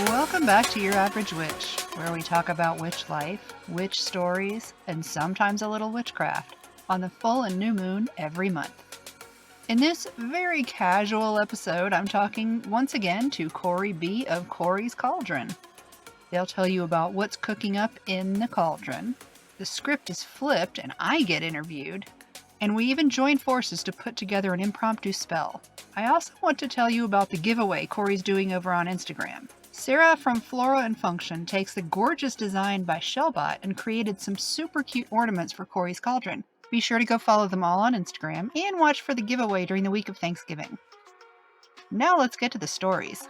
Welcome back to Your Average Witch, where we talk about witch life, witch stories, and sometimes a little witchcraft on the full and new moon every month. In this very casual episode, I'm talking once again to Corey B. of Corey's Cauldron. They'll tell you about what's cooking up in the cauldron. The script is flipped and I get interviewed. And we even join forces to put together an impromptu spell. I also want to tell you about the giveaway Corey's doing over on Instagram. Sarah from Flora and Function takes the gorgeous design by Shellbot and created some super cute ornaments for Corey's Cauldron. Be sure to go follow them all on Instagram and watch for the giveaway during the week of Thanksgiving. Now let's get to the stories.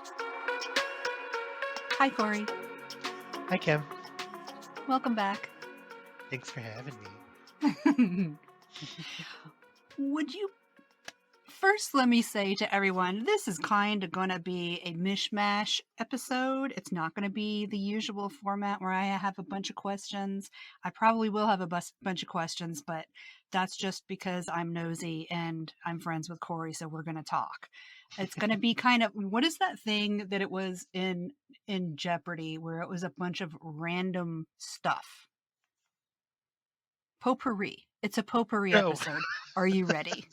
Hi, Corey. Hi, Kim. Welcome back. Thanks for having me. Would you first let me say to everyone, this is kind of going to be a mishmash episode. It's not going to be the usual format where I have a bunch of questions. I probably will have a bunch of questions, but that's just because I'm nosy and I'm friends with Corey, so we're going to talk. It's going to be kind of, what is that thing that it was in Jeopardy where it was a bunch of random stuff? Potpourri. It's a potpourri episode. Are you ready?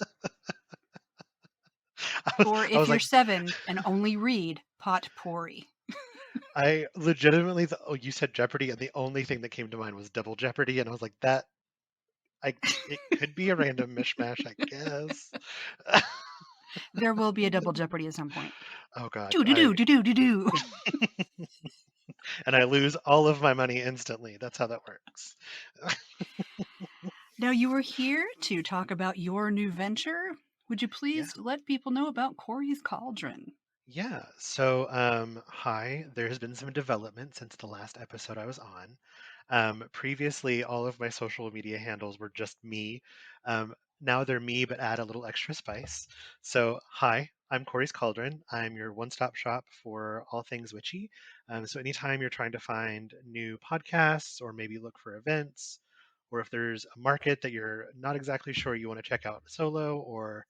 Or if you're 7 and only read potpourri. I legitimately you said Jeopardy, and the only thing that came to mind was Double Jeopardy, and I was like, it could be a random mishmash, I guess. There will be a Double Jeopardy at some point. Oh God. Do. And I lose all of my money instantly. That's how that works. Now, you were here to talk about your new venture. Would you please let people know about Corey's Cauldron? Yeah. So, hi. There has been some development since the last episode I was on. Previously, all of my social media handles were just me. Now they're me, but add a little extra spice. So, hi, I'm Corey's Cauldron. I'm your one-stop shop for all things witchy. So anytime you're trying to find new podcasts or maybe look for events, or if there's a market that you're not exactly sure you want to check out solo or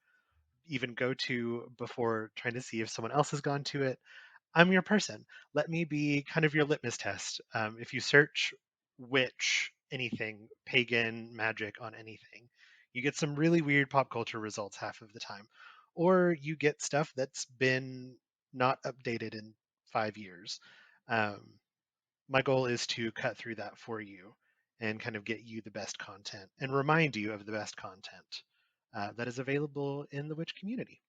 even go to before trying to see if someone else has gone to it, I'm your person. Let me be kind of your litmus test. If you search witch, anything, pagan, magic on anything, you get some really weird pop culture results half of the time. Or you get stuff that's been not updated in 5 years. Um, my goal is to cut through that for you and kind of get you the best content and remind you of the best content that is available in the witch community.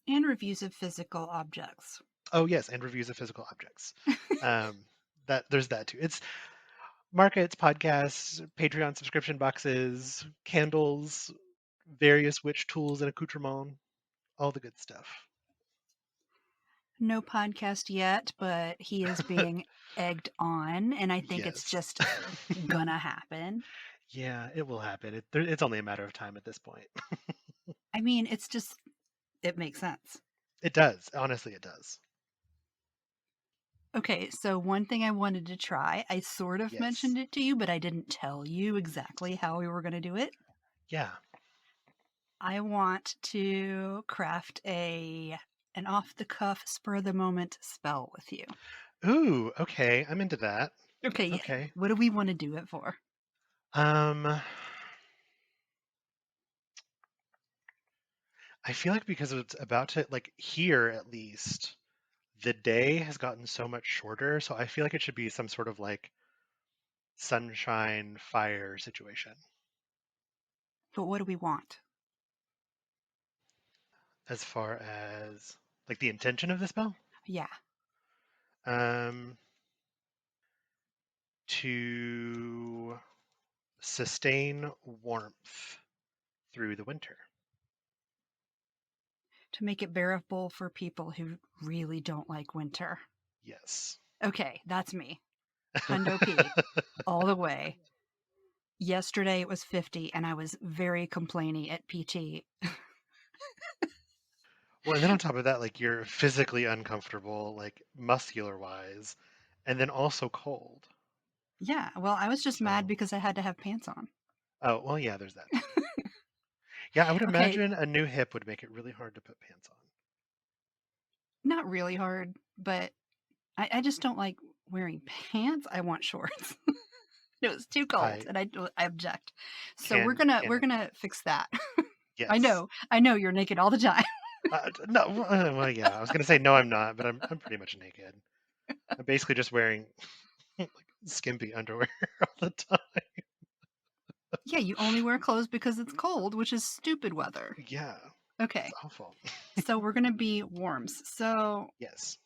And reviews of physical objects. Oh yes, and reviews of physical objects. There's that too. It's markets, podcasts, Patreon subscription boxes, candles, various witch tools and accoutrements, all the good stuff. No podcast yet, but he is being egged on, and I think it's just gonna happen. Yeah, it will happen. It's only a matter of time at this point. I mean, it makes sense. It does. Honestly, it does. Okay, so one thing I wanted to try, I sort of mentioned it to you, but I didn't tell you exactly how we were going to do it. Yeah. I want to craft an off-the-cuff, spur-of-the-moment spell with you. Ooh, okay. I'm into that. Okay. Yeah. What do we want to do it for? I feel like because it's about to, like, here at least, the day has gotten so much shorter, so I feel like it should be some sort of like sunshine fire situation. But what do we want? As far as like the intention of the spell? Yeah. To sustain warmth through the winter. To make it bearable for people who really don't like winter. Yes. Okay, that's me. Hundo P. All the way. Yesterday it was 50 and I was very complainy at PT. Well, and then on top of that, like you're physically uncomfortable, like muscular wise, and then also cold. Yeah, well, I was just mad because I had to have pants on. Oh, well, yeah, there's that. Yeah, I would Okay, imagine a new hip would make it really hard to put pants on. not really hard, but I just don't like wearing pants. I want shorts. No, it's too cold, I and I object. So we're can gonna can we're gonna attest. fix that. Yes. I know you're naked all the time. No, well, yeah, I was gonna say no, I'm not, but I'm pretty much naked. I'm basically just wearing like skimpy underwear all the time. Yeah, you only wear clothes because it's cold, which is stupid weather. Yeah, it's Okay, awful. so we're gonna be warms. So Yes.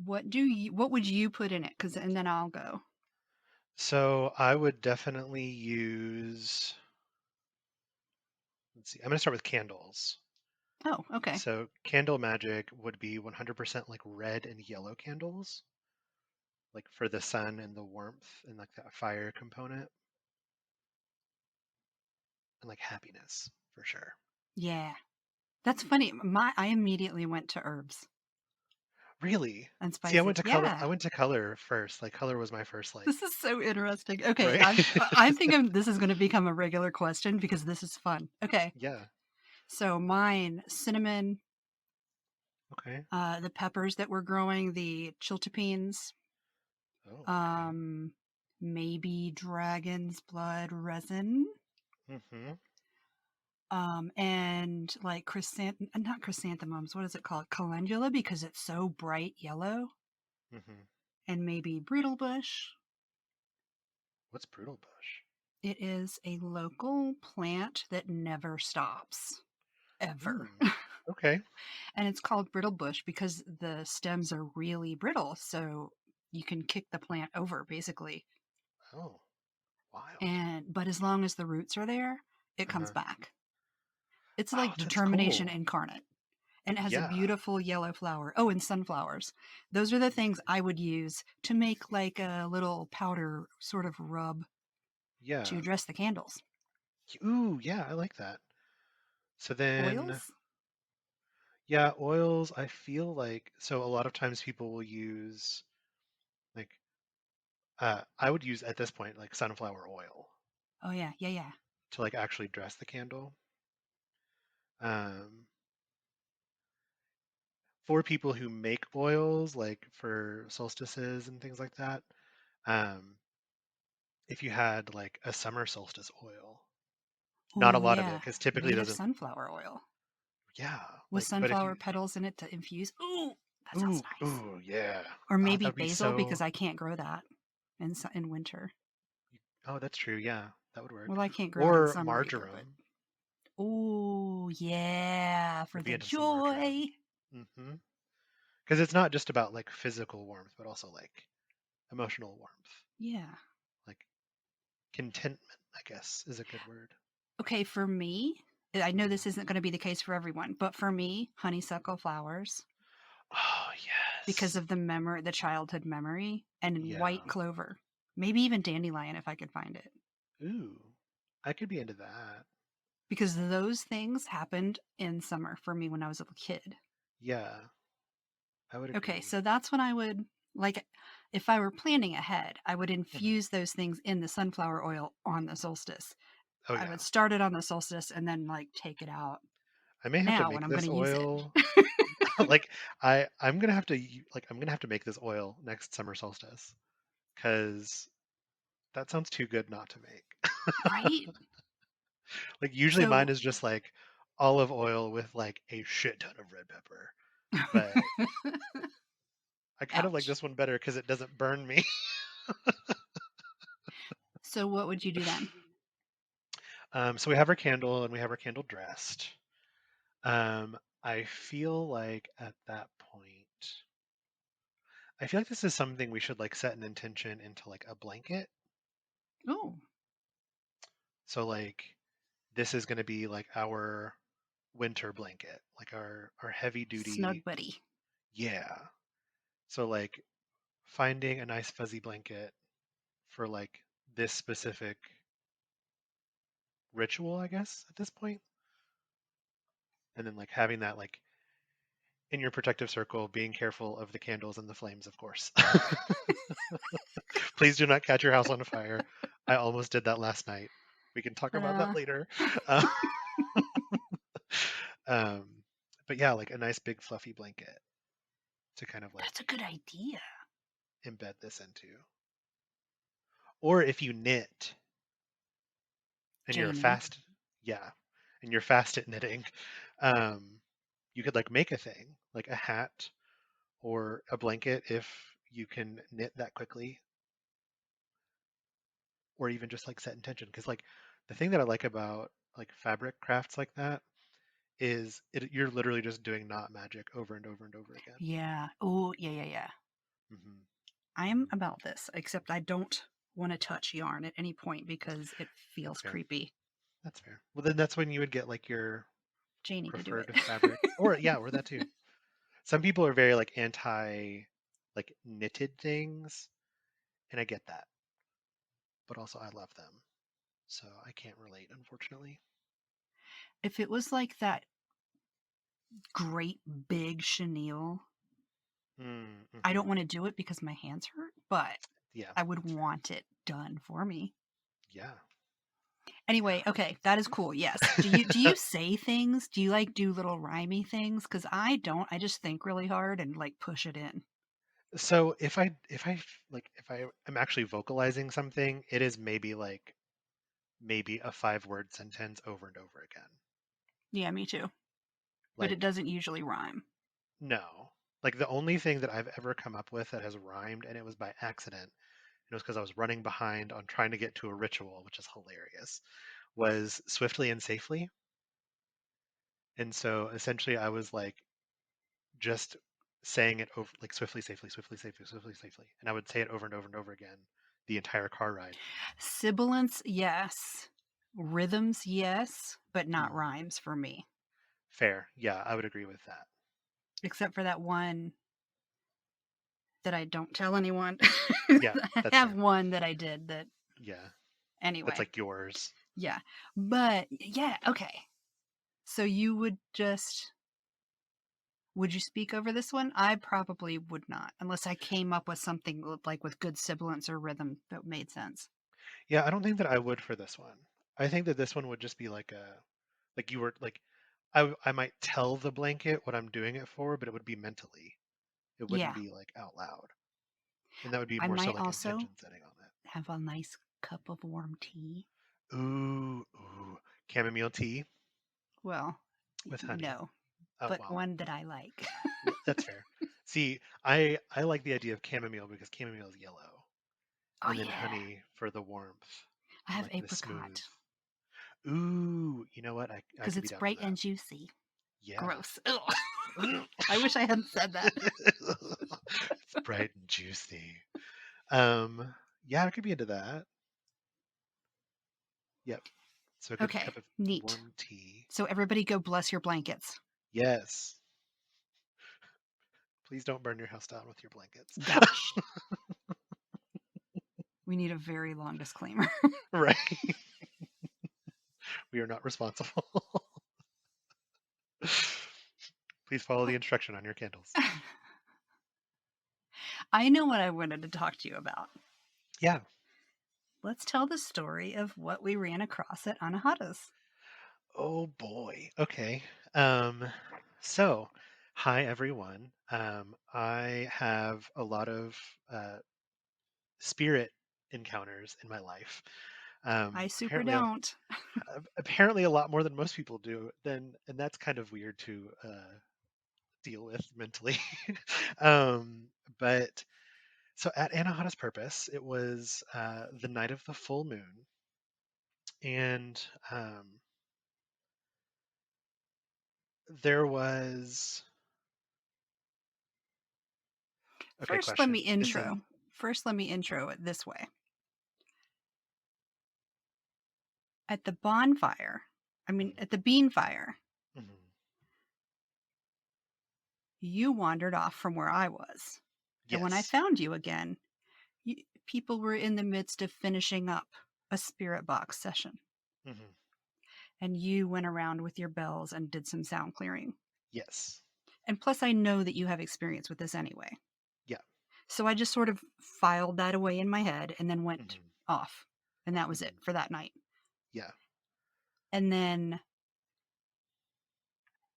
what would you put in it? Cause and then I'll go. So I would definitely use, let's see, I'm gonna start with candles. Oh, okay. So candle magic would be 100% like red and yellow candles, like for the sun and the warmth and like that fire component and like happiness for sure. Yeah. That's funny. I immediately went to herbs Really? and See, I spices. went to color. I Yeah. went to color first. Like color was my first like, This is so interesting. Okay, right? I think this is going to become a regular question because this is fun. Okay, Yeah. so mine cinnamon, Okay. the peppers that we're growing, the chiltepines, Oh, okay. um, maybe dragon's blood resin, Mm-hmm. and like not chrysanthemums. What is it called? Calendula because it's so bright yellow, Mm-hmm. and maybe brittle bush. What's Brutal Bush? It is a local plant that never stops, ever. Ooh. Okay. And it's called brittle bush because the stems are really brittle, so you can kick the plant over basically. Oh, wild. And but as long as the roots are there, it comes Uh-huh. back. It's Oh, like that's determination cool. incarnate. And it has a Yeah. beautiful yellow flower. Oh, and sunflowers. Those are the things I would use to make like a little powder sort of rub to Yeah. dress the candles. Ooh, yeah, I like that. So then, Oils? yeah, oils, I feel like, so a lot of times people will use like I would use at this point like sunflower oil Oh yeah, yeah, yeah. to like actually dress the candle. Um, for people who make oils, like for solstices and things like that, um, if you had like a summer solstice oil, not a Oh lot of it, yeah. because typically it Native doesn't, sunflower oil yeah, with like, but if you, sunflower petals in it to infuse. Ooh, that sounds ooh, nice. ooh, yeah. Or Oh, maybe that'd be basil so, because I can't grow that in winter. oh, that's true. Yeah, that would work. Well, I can't grow it in Or summer either, but marjoram. oh yeah, for I'd be the into some marjoram. joy. Mm-hmm. Because it's not just about like physical warmth, but also like emotional warmth. Yeah. Like contentment, I guess, is a good word. Okay, for me, I know Hmm. this isn't going to be the case for everyone, but for me, honeysuckle flowers Oh, because yes. of the childhood memory, and Yeah. white clover. Maybe even dandelion if I could find it. Ooh, I could be into that. Because those things happened in summer for me when I was a little kid. Yeah, I would Okay, agree. so that's when I would like if I were planning ahead, I would Hmm. infuse those things in the sunflower oil on the solstice. Oh, I yeah. would start it on the solstice and then like take it out I may have to now when make I'm going this to use it. oil. Like I'm gonna have to like I'm gonna have to make this oil next summer solstice because that sounds too good not to make. Right? Like usually mine So is just like olive oil with like a shit ton of red pepper, but I kind of like ouch. this one better because it doesn't burn me. So what would you do then? So we have our candle and we have our candle dressed. I feel like at that point, I feel like this is something we should like set an intention into like a blanket. Oh, So like this is going to be like our winter blanket, like our heavy snug duty. buddy. Yeah. So like finding a nice fuzzy blanket for like this specific ritual, I guess, at this point, and then like having that like in your protective circle, being careful of the candles and the flames, of course. Please do not catch your house on fire. I almost did that last night. We can talk about that Uh, later. Uh, um, but yeah, like a nice big fluffy blanket to kind of like that's a good idea, embed this into. Or if you knit and you're Jamie. fast, yeah, and you're fast at knitting, um, you could like make a thing, like a hat or a blanket if you can knit that quickly, or even just like set intention. Because like the thing that I like about like fabric crafts like that is you're literally just doing knot magic over and over and over again. Yeah. Oh, yeah, yeah, yeah. Hmm. I am Hmm. about this, except I don't want to touch yarn at any point because it That's feels fair. creepy. That's fair. Well, then that's when you would get like your Janie to do it. preferred fabric, or yeah, or that too. Some people are very like anti like knitted things, and I get that, but also I love them, so I can't relate, unfortunately. If it was like that great big chenille, I Mm-hmm. don't want to do it because my hands hurt, but Yeah, I would that's fair. want it done for me. Yeah, Anyway, okay, that is cool. Yes. Do you say things? Do you like do little rhymey things? Because I don't. I just think really hard and like push it in. So if I am actually vocalizing something, it is maybe a 5 word sentence over and over again. Yeah, me too. But it Like doesn't usually rhyme. no. Like the only thing that I've ever come up with that has rhymed, and it was by accident, and it was because I was running behind on trying to get to a ritual, which is hilarious, was swiftly and safely. And so essentially I was like just saying it over like swiftly, safely, swiftly, safely, swiftly, safely. And I would say it over and over and over again the entire car ride. Sibilance, yes. Rhythms, yes, but not Hmm. rhymes for me. Fair. Yeah, I would agree with that. Except for that one that I don't tell anyone. Yeah, I that's have fair. one that I did that Yeah, that's anyway. like yours. Yeah. But yeah, okay. So you would you speak over this one? I probably would not, unless I came up with something like with good sibilance or rhythm that made sense. Yeah, I don't think that I would for this one. I think that this one would just be like you were like I might tell the blanket what I'm doing it for, but it would be mentally. It wouldn't Yeah. be like out loud. And that would be I more so might like also intention setting on have a nice cup of warm tea. it. Ooh, chamomile tea Well, with honey. no, Oh but well, one that I like. that's fair. See, I like the idea of chamomile because chamomile is yellow, Oh and then yeah. honey for the warmth I and have like the smooth. apricot Ooh, you know what? I because could be it's down for bright that. and juicy. Yeah. Gross. Ugh. I wish I hadn't said that. It's bright and juicy. Um, yeah, I could be into that. Yep. So a good Okay, cup of neat. warm tea. So everybody go bless your blankets. Yes. Please don't burn your house down with your blankets. Gosh, we need a very long disclaimer. Right. We are not responsible. Please follow the instruction on your candles. I know what I wanted to talk to you about. Yeah. Let's tell the story of what we ran across at Anahata's. Oh boy. Okay. Um, so hi everyone. I have a lot of spirit encounters in my life. I super Apparently, don't. apparently a lot more than most people do. And that's kind of weird to deal with mentally. um, but so at Anahata's Purpose, it was the night of the full moon, and there was okay. First, let me Question: Is the intro. First, let me intro it this way. At the bonfire, Mhm, at the bean fire, mhm. you wandered off from where I was. And when I Yes. found you again, people were in the midst of finishing up a spirit box session. Hmm. And you went around with your bells and did some sound clearing. Yes. And plus, I know that you have experience with this anyway. Yeah. So I just sort of filed that away in my head and then went Hmm. off. and that was it Mhm. for that night. Yeah. And then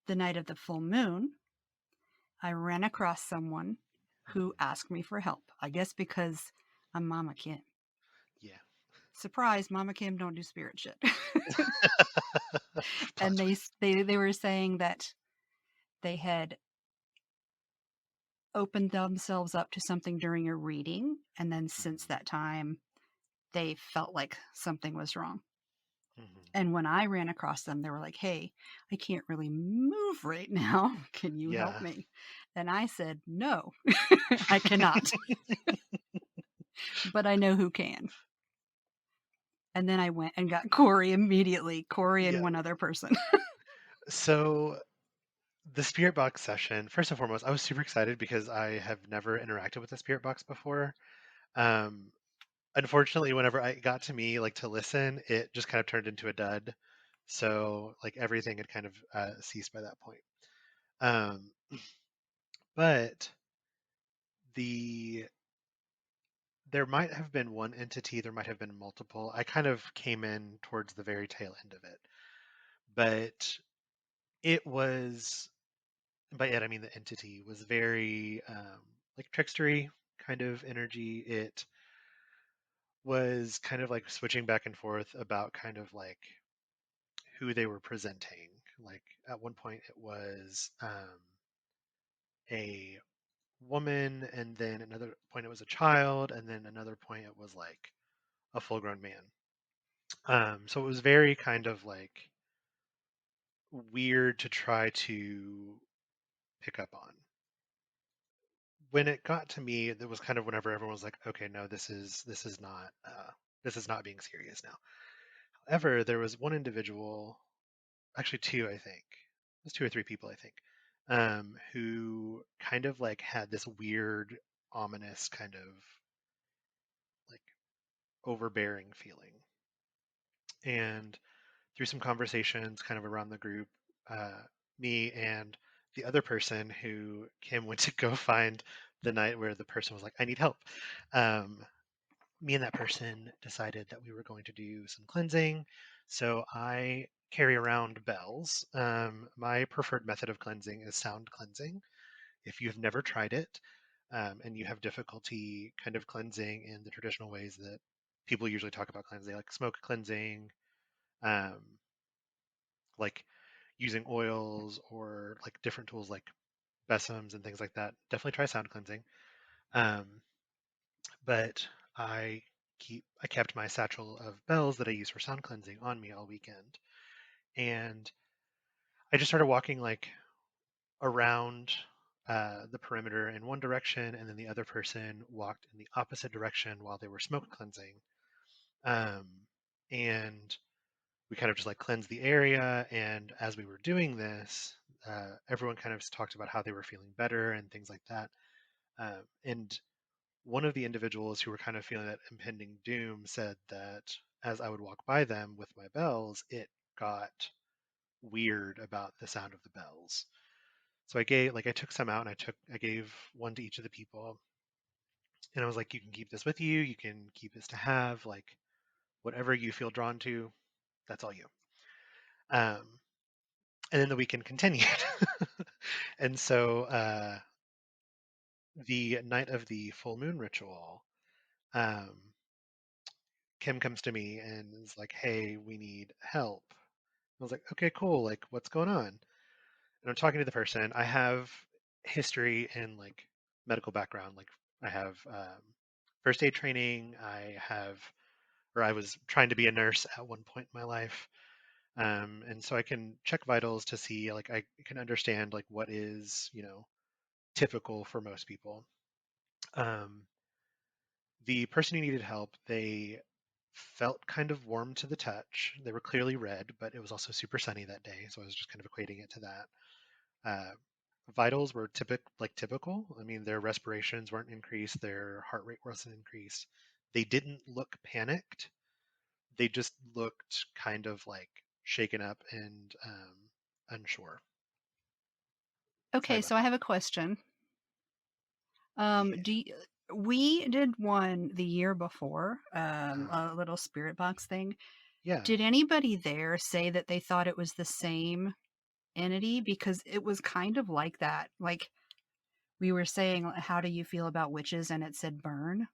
the night of the full moon, I ran across someone who Mhm. asked me for help. I guess because I'm Mama Kim. Yeah. Surprise, Mama Kim don't do spirit shit. Plot And twist. they were saying that they had opened themselves up to something during a reading, and then since Mhm. that time they felt like something was wrong. Mhm. And when I ran across them, they were like, "Hey, I can't really move right now. Can you help Yeah. me?" And I said, "No, I cannot, but I know who can." And then I went and got Corey immediately, Corey and Yeah. one other person. So the spirit box session, first and foremost, I was super excited because I have never interacted with the spirit box before. Um, Unfortunately, whenever I got to me like to listen, it just kind of turned into a dud. So like everything had kind of ceased by that point. Um, but the there might have been one entity, there might have been multiple. I kind of came in towards the very tail end of it, but it was by it I mean the entity was very like trickstery kind of energy. It was kind of like switching back and forth about kind of like who they were presenting. Like at one point it was a woman, and then another point it was a child, and then another point it was like a full-grown man. So it was very kind of like weird to try to pick up on. When it got to me, it was kind of whenever everyone was like, "Okay, no, this is not being serious now." However, there was one individual, actually two, I think. There's two or three people, I think, who kind of like had this weird, ominous kind of like overbearing feeling. And through some conversations kind of around the group, uh, me and the other person who Kim went to go find the night where the person was like, I need help. Um, Me and that person decided that we were going to do some cleansing. So I carry around bells. My preferred method of cleansing is sound cleansing. If you've never tried it and you have difficulty kind of cleansing in the traditional ways that people usually talk about cleansing, like smoke cleansing, um, like using oils or like different tools like besoms and things like that, definitely try sound cleansing. Um, but I kept my satchel of bells that I use for sound cleansing on me all weekend, and I just started walking like around the perimeter in one direction, and then the other person walked in the opposite direction while they were smoke cleansing. Um, and we kind of just like cleansed the area. And as we were doing this, everyone kind of talked about how they were feeling better and things like that. And one of the individuals who were kind of feeling that impending doom said that as I would walk by them with my bells, it got weird about the sound of the bells. So I took some out and I gave one to each of the people, and I was like, you can keep this with you, you can keep this to have, like whatever you feel drawn to, that's all you. Um, and then the weekend continued, and so the night of the full moon ritual, um, Kim comes to me and is like, "Hey, we need help." I was like, "Okay, cool. Like, what's going on?" And I'm talking to the person. I have history in like medical background. Like, I have first aid training. I was trying to be a nurse at one point in my life, and so I can check vitals to see, like, I can understand like what is typical for most people. Um, the person who needed help, they felt kind of warm to the touch. They were clearly red, but it was also super sunny that day, so I was just kind of equating it to that. Uh, Vitals were typical. I mean, their respirations weren't increased, their heart rate wasn't increased. They didn't look panicked. They just looked kind of like shaken up and unsure. Sorry Okay, about so I that. have a question. Yeah. Do you, We did one the year before, Uh, a little spirit box thing. yeah, Did anybody there say that they thought it was the same entity? Because it was kind of like that. Like we were saying, how do you feel about witches? And it said burn,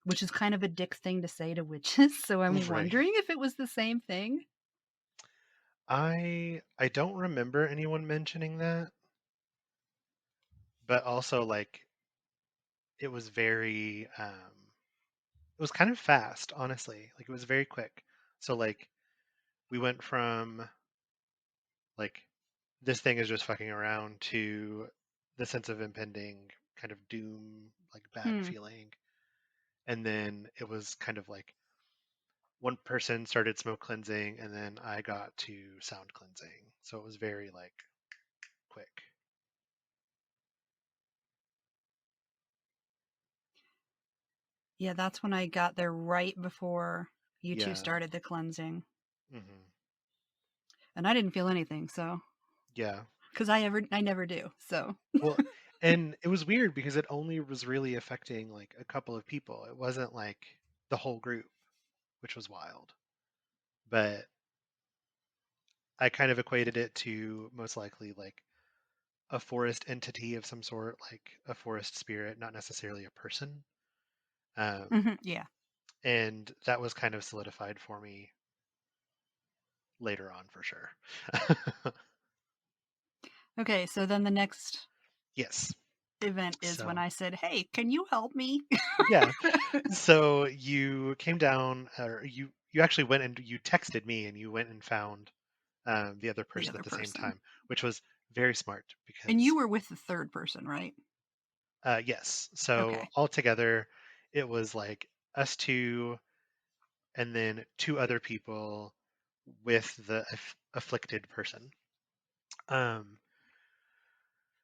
which is kind of a dick thing to say to witches. So I'm right. wondering if it was the same thing. I don't remember anyone mentioning that, but also like it was very it was kind of fast, honestly. Like it was very quick. So like we went from like this thing is just fucking around to the sense of impending kind of doom, like bad Hmm. feeling. And then it was kind of like one person started smoke cleansing and then I got to sound cleansing. So it was very like quick. Yeah, that's when I got there right before you two Yeah. started the cleansing. Hmm. And I didn't feel anything, so Yeah. because I never do. So Well, and it was weird because it only was really affecting like a couple of people. It wasn't like the whole group, which was wild. But I kind of equated it to most likely like a forest entity of some sort, like a forest spirit, not necessarily a person. Um, mhm, yeah. and that was kind of solidified for me later on for sure. Okay, so then the next Yes. event is when So, I said, "Hey, can you help me?" yeah. So you came down, or you actually went and you texted me, and you went and found the other The person at other the same person. time, which was very smart And because you were with the third person, right? yes. So Okay. altogether, it was like us two, and then two other people with the afflicted person. Um,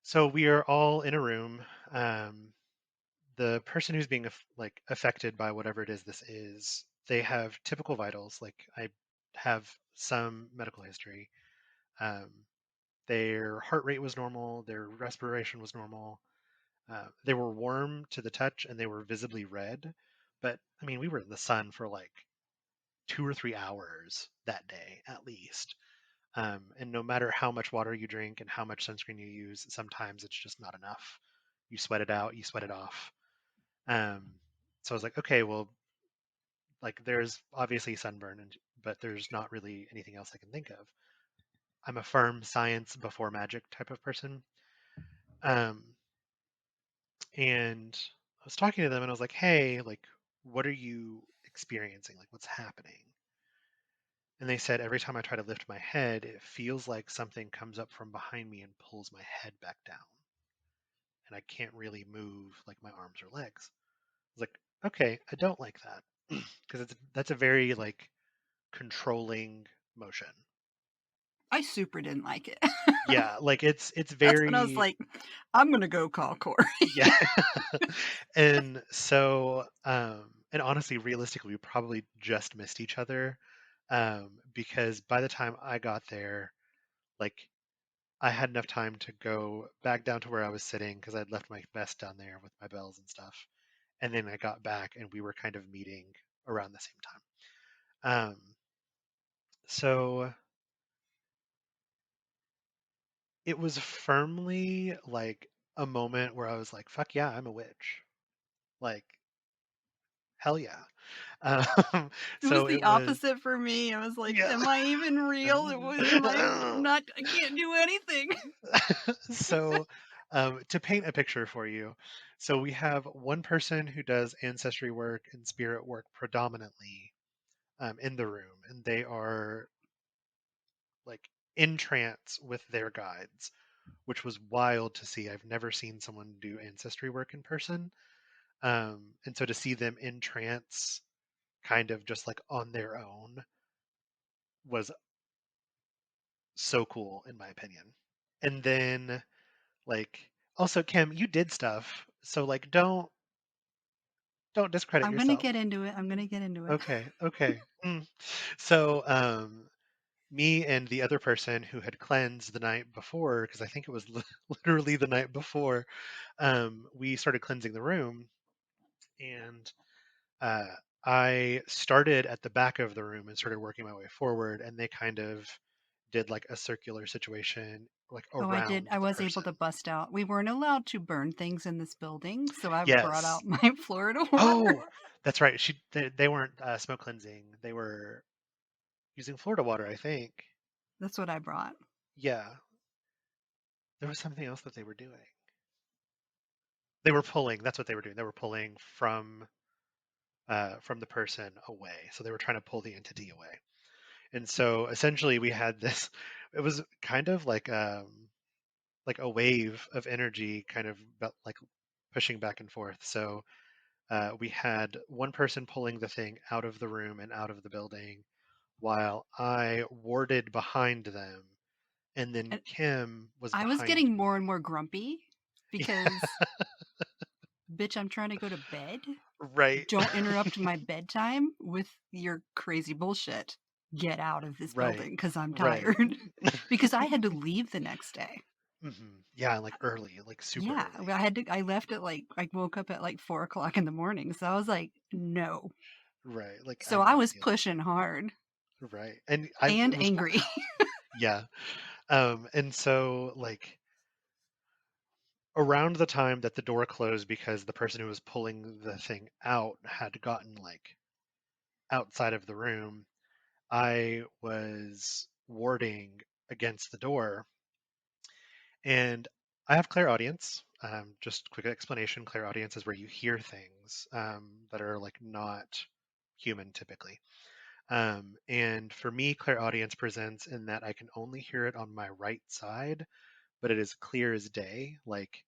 so we are all in a room. Um, the person who's being like affected by whatever it is this is, they have typical vitals. Like I have some medical history. Um, their heart rate was normal. Their respiration was normal. They were warm to the touch and they were visibly red. But I mean, we were in the sun for like 2 or 3 hours that day at least. And no matter how much water you drink and how much sunscreen you use, sometimes it's just not enough. You sweat it out, you sweat it off. Um, so I was like, okay, well, like there's obviously sunburn, but there's not really anything else I can think of. I'm a firm science before magic type of person. Um, and I was talking to them and I was like, hey, like, what are you experiencing? Like, what's happening? And they said, every time I try to lift my head, it feels like something comes up from behind me and pulls my head back down. And I can't really move like my arms or legs. I was like, okay, I don't like that because that's a very like controlling motion. I super didn't like it. Yeah, like it's That's when I was very like, "I'm gonna go call Corey." yeah. And so and honestly, realistically, we probably just missed each other because by the time I got there, like I had enough time to go back down to where I was sitting because I'd left my vest down there with my bells and stuff. And then I got back and we were kind of meeting around the same time. So it was firmly like a moment where I was like, fuck yeah, I'm a witch. Like, hell yeah. Um, It was so the it was, opposite for me. I was like, yeah. "Am I even real? Am I not? I can't do anything." So, to paint a picture for you, so we have one person who does ancestry work and spirit work predominantly in the room, and they are like in trance with their guides, which was wild to see. I've never seen someone do ancestry work in person. And so to see them in trance, kind of just like on their own, was so cool in my opinion. And then like also Kim, you did stuff, so like don't discredit I'm gonna yourself. get into it. I'm gonna get into it. Okay, okay. So me and the other person who had cleansed the night before, because I think it was literally the night before, we started cleansing the room, and uh, I started at the back of the room and started working my way forward, and they kind of did like a circular situation, like Oh, I did. around I the was able person. to bust out. We weren't allowed to burn things in this building, so I brought Yes. out my Florida water. Oh, that's right. They weren't smoke cleansing. They were using Florida water, I think. That's what I brought. Yeah. There was something else that they were doing. They were pulling. That's what they were doing. They were pulling from the person away. So they were trying to pull the entity away. And so essentially, we had this. It was kind of like a wave of energy, kind of like pushing back and forth. So we had one person pulling the thing out of the room and out of the building, while I warded behind them, and then And Kim was I was behind getting me. more and more grumpy because, bitch, I'm trying to go to bed. Right, Don't interrupt my bedtime with your crazy bullshit. Get out of this right, building because I'm right. tired. Because I had to leave the next day. Yeah, like early, like super Yeah, early. I left at like, I woke up at like 4 o'clock in the morning. So I was like, no. Right, like So I'm I not was dealing. pushing hard Right, and I and it was angry. yeah. And so like around the time that the door closed because the person who was pulling the thing out had gotten like outside of the room, I was warding against the door, and I have clairaudience. Just quick explanation: clairaudience is where you hear things that are like not human typically. And for me, clairaudience presents in that I can only hear it on my right side, but it is clear as day. Like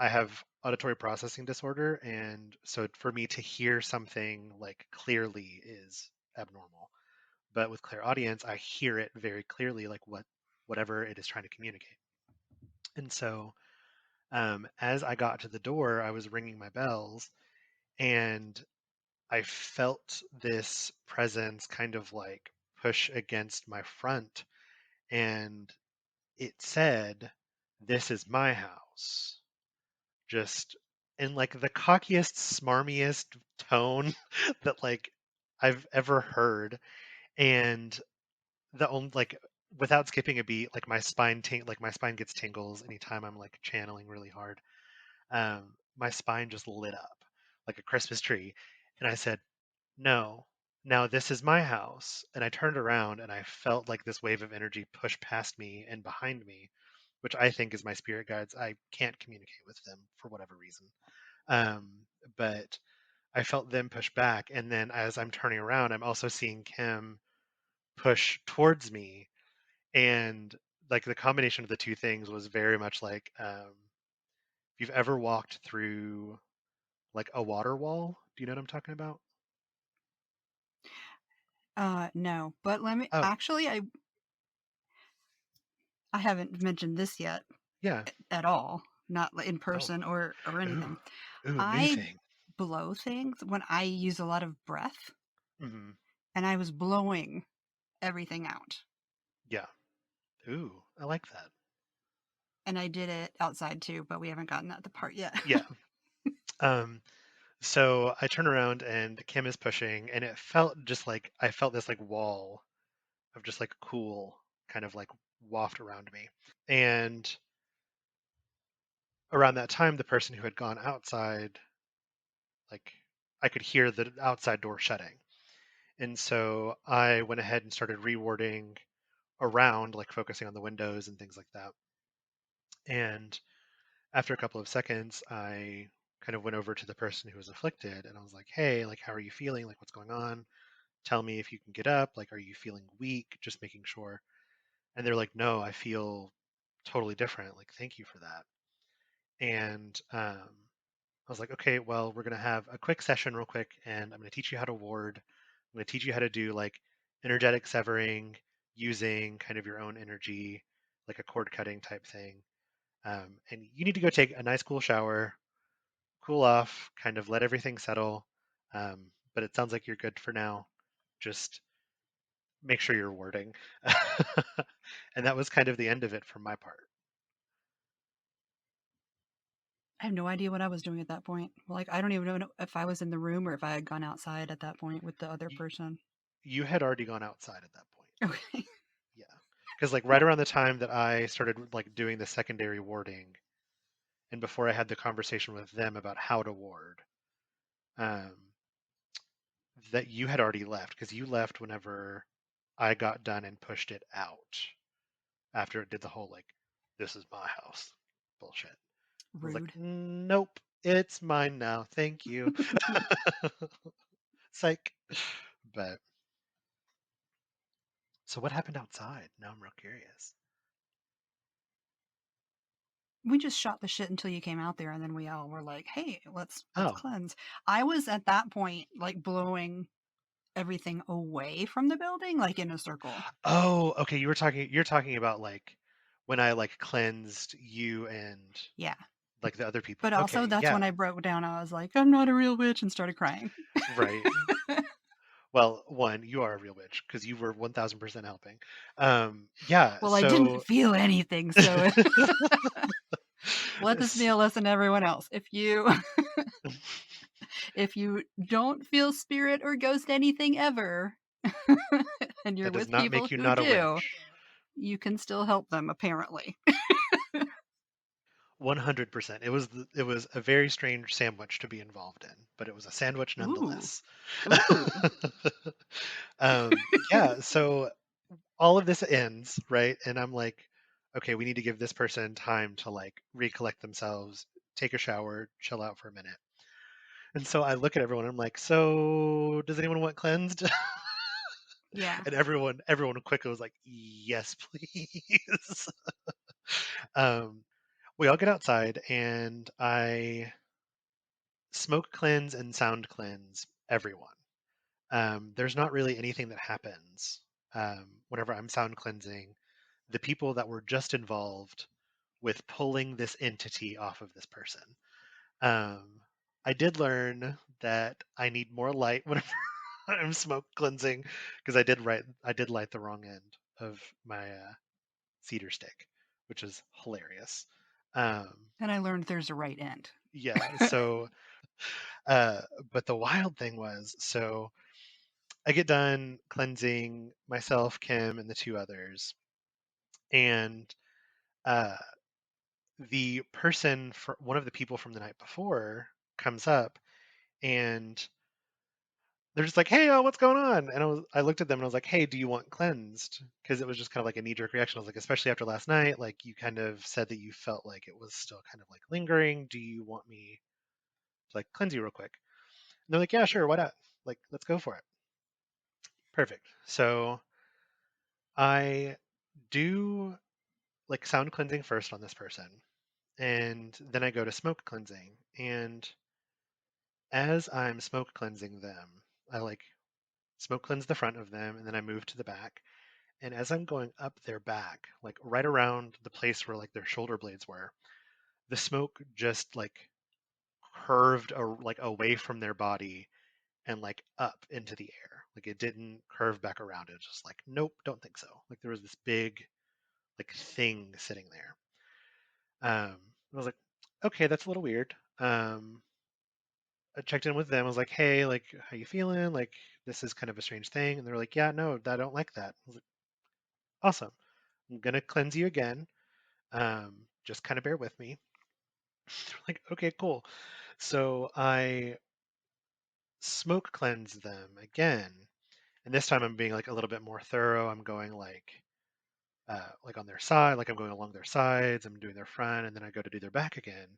I have auditory processing disorder, and so for me to hear something like clearly is abnormal. But with clairaudience, I hear it very clearly, like whatever it is trying to communicate. And so as I got to the door, I was ringing my bells, and I felt this presence kind of like push against my front, and it said, "This is my house." Just in like the cockiest, smarmiest tone that like I've ever heard. And the only like without skipping a beat, like my spine gets tingles anytime I'm like channeling really hard. My spine just lit up like a Christmas tree. And I said, "No, now this is my house." And I turned around and I felt like this wave of energy push past me and behind me, which I think is my spirit guides. I can't communicate with them for whatever reason. Um, but I felt them push back. And then as I'm turning around, I'm also seeing Kim push towards me. And like the combination of the two things was very much like if you've ever walked through like a water wall, do you know what I'm talking about? No, but let me Oh, actually, I haven't mentioned this yet yeah. at all, not in Oh, person or ooh, anything. ooh, new I thing. blow things when I use a lot of breath, Hmm. and I was blowing everything out. Yeah. Ooh, I like that. And I did it outside too, but we haven't gotten that the part yet. Yeah. Um, so I turn around and Kim is pushing, and it felt just like I felt this like wall of just like cool kind of like waft around me. And around that time, the person who had gone outside, like I could hear the outside door shutting. And so I went ahead and started rewarding around, like focusing on the windows and things like that. And after a couple of seconds, I kind of went over to the person who was afflicted and I was like, "Hey, like, how are you feeling? Like, what's going on? Tell me if you can get up. Like, are you feeling weak? Just making sure." And they're like, "No, I feel totally different. Like, thank you for that." And I was like, "Okay, well, we're going to have a quick session real quick, and I'm going to teach you how to ward. I'm going to teach you how to do like energetic severing using kind of your own energy, like a cord cutting type thing. And you need to go take a nice cool shower, cool off, kind of let everything settle. But it sounds like you're good for now. Just make sure you're warding. And that was kind of the end of it for my part. I have no idea what I was doing at that point. Like, I don't even know if I was in the room or if I had gone outside at that point with the other You, person. you had already gone outside at that point. Okay. Yeah. Because like right around the time that I started like doing the secondary warding and before I had the conversation with them about how to ward, um, that you had already left because you left whenever I got done and pushed it out after it did the whole like, this is my house bullshit. I was like, Rude. nope, it's mine now. Thank you. Psych. But so what happened outside? Now I'm real curious. We just shot the shit until you came out there, and then we all were like, "Hey, let's Oh, cleanse." I was at that point like blowing everything away from the building, like in a circle. oh, okay. You're talking about like when I like cleansed you and Yeah. like the other people. But also, Okay, that's yeah, when I broke down. I was like, "I'm not a real witch," and started crying. right. Well, one, you are a real witch because you were 1000% helping. Yeah, Well, I didn't so feel anything, so let this be a lesson to everyone else. If you don't feel spirit or ghost anything ever, and you're that does with not people make you who not a do, witch. you can still help them, apparently. 100%. It was a very strange sandwich to be involved in, but it was a sandwich Ooh. nonetheless. Ooh. Yeah, so all of this ends, right? And I'm like, okay, we need to give this person time to like recollect themselves, take a shower, chill out for a minute. And so I look at everyone, I'm like, so does anyone want cleansed? Yeah. And everyone quickly was like, yes, please. um, we all get outside and I smoke cleanse and sound cleanse everyone. There's not really anything that happens whenever I'm sound cleansing the people that were just involved with pulling this entity off of this person. Um, I did learn that I need more light whenever I'm smoke cleansing because I did light the wrong end of my cedar stick, which is hilarious. Um, And I learned there's a right end. yeah, so uh, but the wild thing was so I get done cleansing myself, Kim, and the two others, and uh, the person for one of the people from the night before comes up and they're just like, "Hey, what's going on?" And I looked at them and I was like, "Hey, do you want cleansed?" Because it was just kind of like a knee-jerk reaction. I was like, especially after last night, like you kind of said that you felt like it was still kind of like lingering. Do you want me to like cleanse you real quick? And they're like, "Yeah, sure, why not? Like, let's go for it." Perfect. So I do like sound cleansing first on this person, and then I go to smoke cleansing. And as I'm smoke cleansing them, I like smoke cleanse the front of them, and then I move to the back. And as I'm going up their back, like right around the place where like their shoulder blades were, the smoke just like curved like away from their body and like up into the air. Like it didn't curve back around. It was just like, nope, don't think so. Like there was this big like thing sitting there. I was like, okay, that's a little weird. I checked in with them. I was like, hey, like, how you feeling? Like, this is kind of a strange thing. And they're like, yeah, no, I don't like that. I was like, awesome. I'm gonna cleanse you again. Just kind of bear with me. They're like, okay, cool. So I smoke cleanse them again, and this time I'm being like a little bit more thorough. I'm going like on their side, like I'm going along their sides. I'm doing their front, and then I go to do their back again,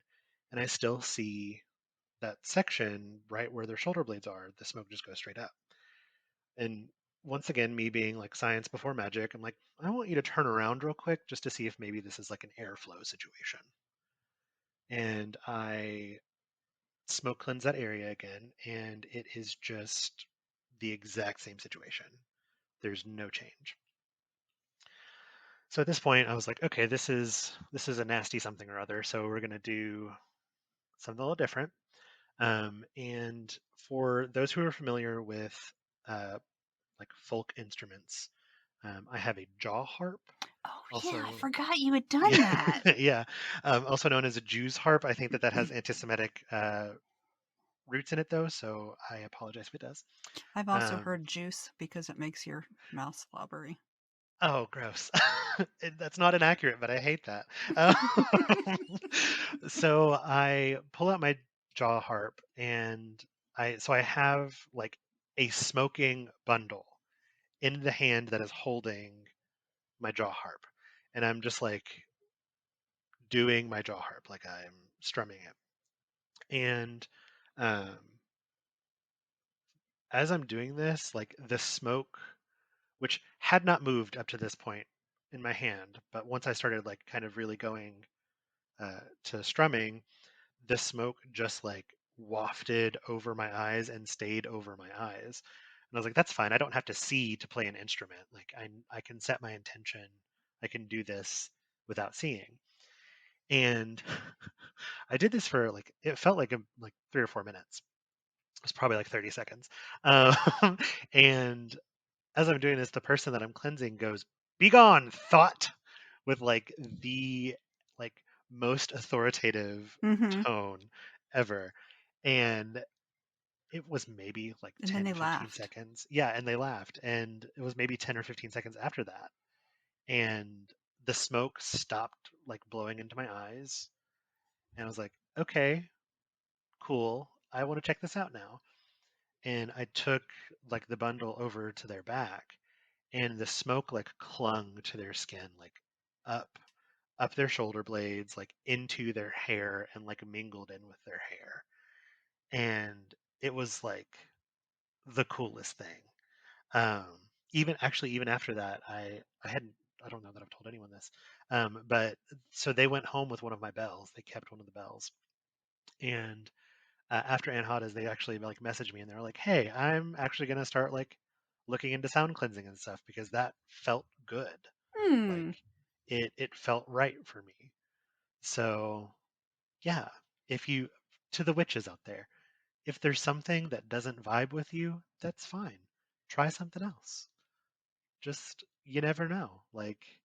and I still see that section right where their shoulder blades are. The smoke just goes straight up. And once again, me being like science before magic, I'm like, I want you to turn around real quick just to see if maybe this is like an airflow situation. And I smoke cleanse that area again, and it is just the exact same situation. There's no change. So at this point, I was like, okay, this is a nasty something or other. So we're gonna do something a little different. And for those who are familiar with uh, like folk instruments, I have a jaw harp, Oh, yeah, I also, forgot you had yeah, done that. yeah, also known as a Jew's harp. I think that that has anti-Semitic roots in it, though, so I apologize if it does. I've also Um, heard juice because it makes your mouth slobbery. oh, gross. That's not inaccurate, but I hate that. Um, so I pull out my jaw harp, and I have like a smoking bundle in the hand that is holding my jaw harp, and I'm just like doing my jaw harp, like I'm strumming it. And um, as I'm doing this, like the smoke, which had not moved up to this point in my hand, but once I started like kind of really going to strumming, the smoke just like wafted over my eyes and stayed over my eyes. And I was like, that's fine. I don't have to see to play an instrument. Like I can set my intention. I can do this without seeing. And I did this for like it felt like like 3 or 4 minutes. It was probably like 30 seconds. Um, and as I'm doing this, the person that I'm cleansing goes, "Be gone, thought," with like the like most authoritative Mm-hmm. tone ever. And it was maybe like And then 10, they 15 laughed. seconds. Yeah, and they laughed. And it was maybe 10 or 15 seconds after that. And the smoke stopped like blowing into my eyes. And I was like, okay, cool. I want to check this out now. And I took like the bundle over to their back, and the smoke like clung to their skin, like up their shoulder blades, like into their hair, and like mingled in with their hair. And it was like the coolest thing. Um, even after that, I hadn't I don't know that I've told anyone this, but so they went home with one of my bells. They kept one of the bells, and after Anhadas, they actually like messaged me and they were like, "Hey, I'm actually gonna start like looking into sound cleansing and stuff because that felt good. Like Hmm. it felt right for me." So yeah, if you to the witches out there, if there's something that doesn't vibe with you, that's fine. Try something else. Just you never know. Like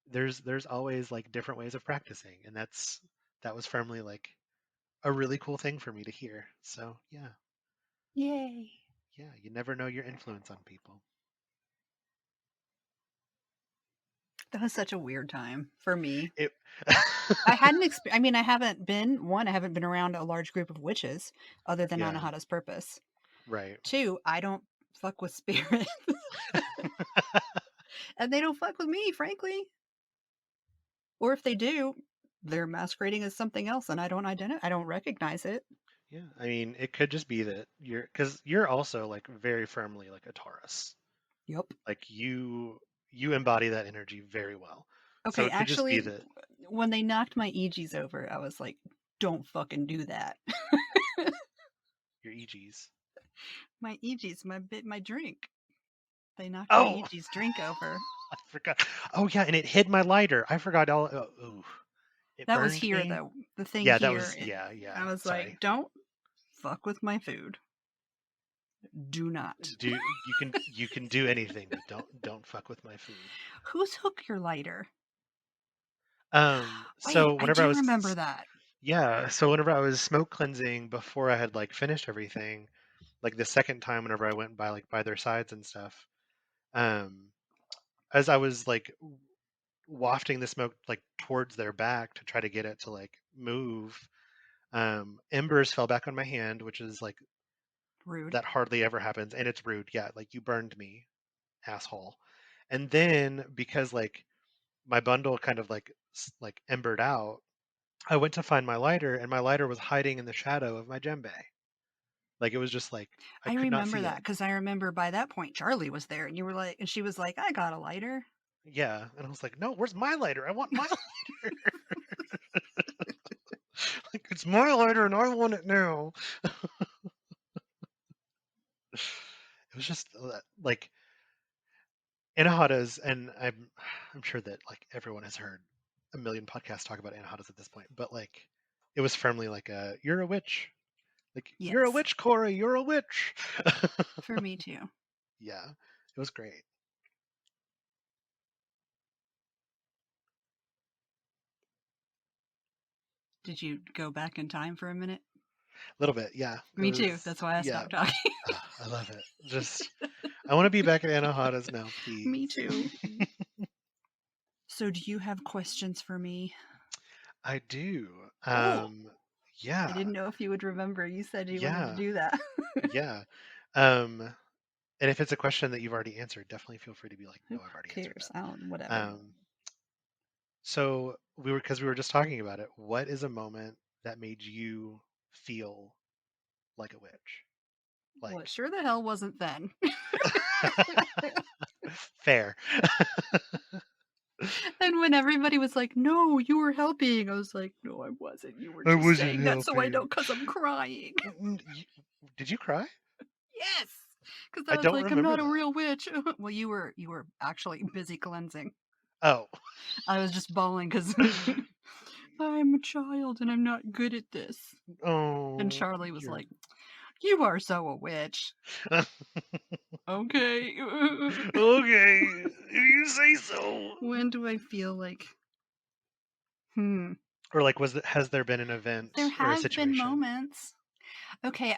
there's always like different ways of practicing, and that was firmly like a really cool thing for me to hear. So yeah, Yay. yeah, you never know your influence on people. That was such a weird time for me. It I hadn't I mean, I haven't been around a large group of witches other than yeah, Anahata's purpose. right. 2, I don't fuck with spirits, and they don't fuck with me, frankly. Or if they do, they're masquerading as something else, and I don't recognize it. Yeah, I mean, it could just be that because you're also like very firmly like a Taurus. Yep. Like you embody that energy very well. So Okay, it could just be actually, that when they knocked my EGs over, I was like, "Don't fucking do that." your EGs. My EGs, my drink. They knocked my Oh, EG's drink over. I forgot. Oh yeah, and it hid my lighter. I forgot all. Oh, ooh, it That was burned here me. though. The thing Yeah, that here, was yeah, yeah. I was Sorry. like, "Don't fuck with my food. Do not." Do you can do anything, but don't fuck with my food. Whose hook your lighter? Wait, So I whenever I do was remember that. yeah, so whenever I was smoke cleansing before I had like finished everything, like the second time whenever I went by like by their sides and stuff, um, as I was like wafting the smoke like towards their back to try to get it to like move, embers fell back on my hand, which is like Rude. that hardly ever happens, and it's rude. Yeah, like you burned me, asshole. And then because like my bundle kind of like like embered out, I went to find my lighter, and my lighter was hiding in the shadow of my djembe. Like it was just like I I could not remember see that it. because I remember by that point Charlie was there, and you were like, and she was like, "I got a lighter." Yeah, and I was like, no, where's my lighter? I want my lighter. Like it's my lighter, and I want it now. It was just like anahadas, and I'm sure that like everyone has heard a million podcasts talk about anahadas at this point, but like it was firmly like a you're a witch. Like you're a Yes, witch, Corey. You're a witch. for me too. Yeah, it was great. Did you go back in time for a minute? A little bit, yeah. It Me too. was, That's why I yeah. stopped talking. I love it. Just, I want to be back at Anahata's now, please. Me too. So, do you have questions for me? I do. Oh, I Yeah, didn't know if you would remember. You said you wanted to yeah, do that. yeah. Um, and if it's a question that you've already answered, definitely feel free to be like, Who no, I've already answered cares? I that. don't, whatever. So because we were just talking about it, what is a moment that made you feel like a witch? Well, it Like, sure the hell wasn't then. fair. And when everybody was like, no, you were helping, I was like, no, I wasn't. You were I just wasn't saying that so I helping. know because I'm crying. Did you cry? Yes. Because I I was don't like, I'm remember not a that. real witch. Well, you were actually busy cleansing. Oh. I was just bawling because I'm a child and I'm not good at this. And Oh, Charlie was you're like, you are so a witch. Okay. okay. If you say so. When do I feel like, Or like, has there been an there event or a have been situation? moments. Okay,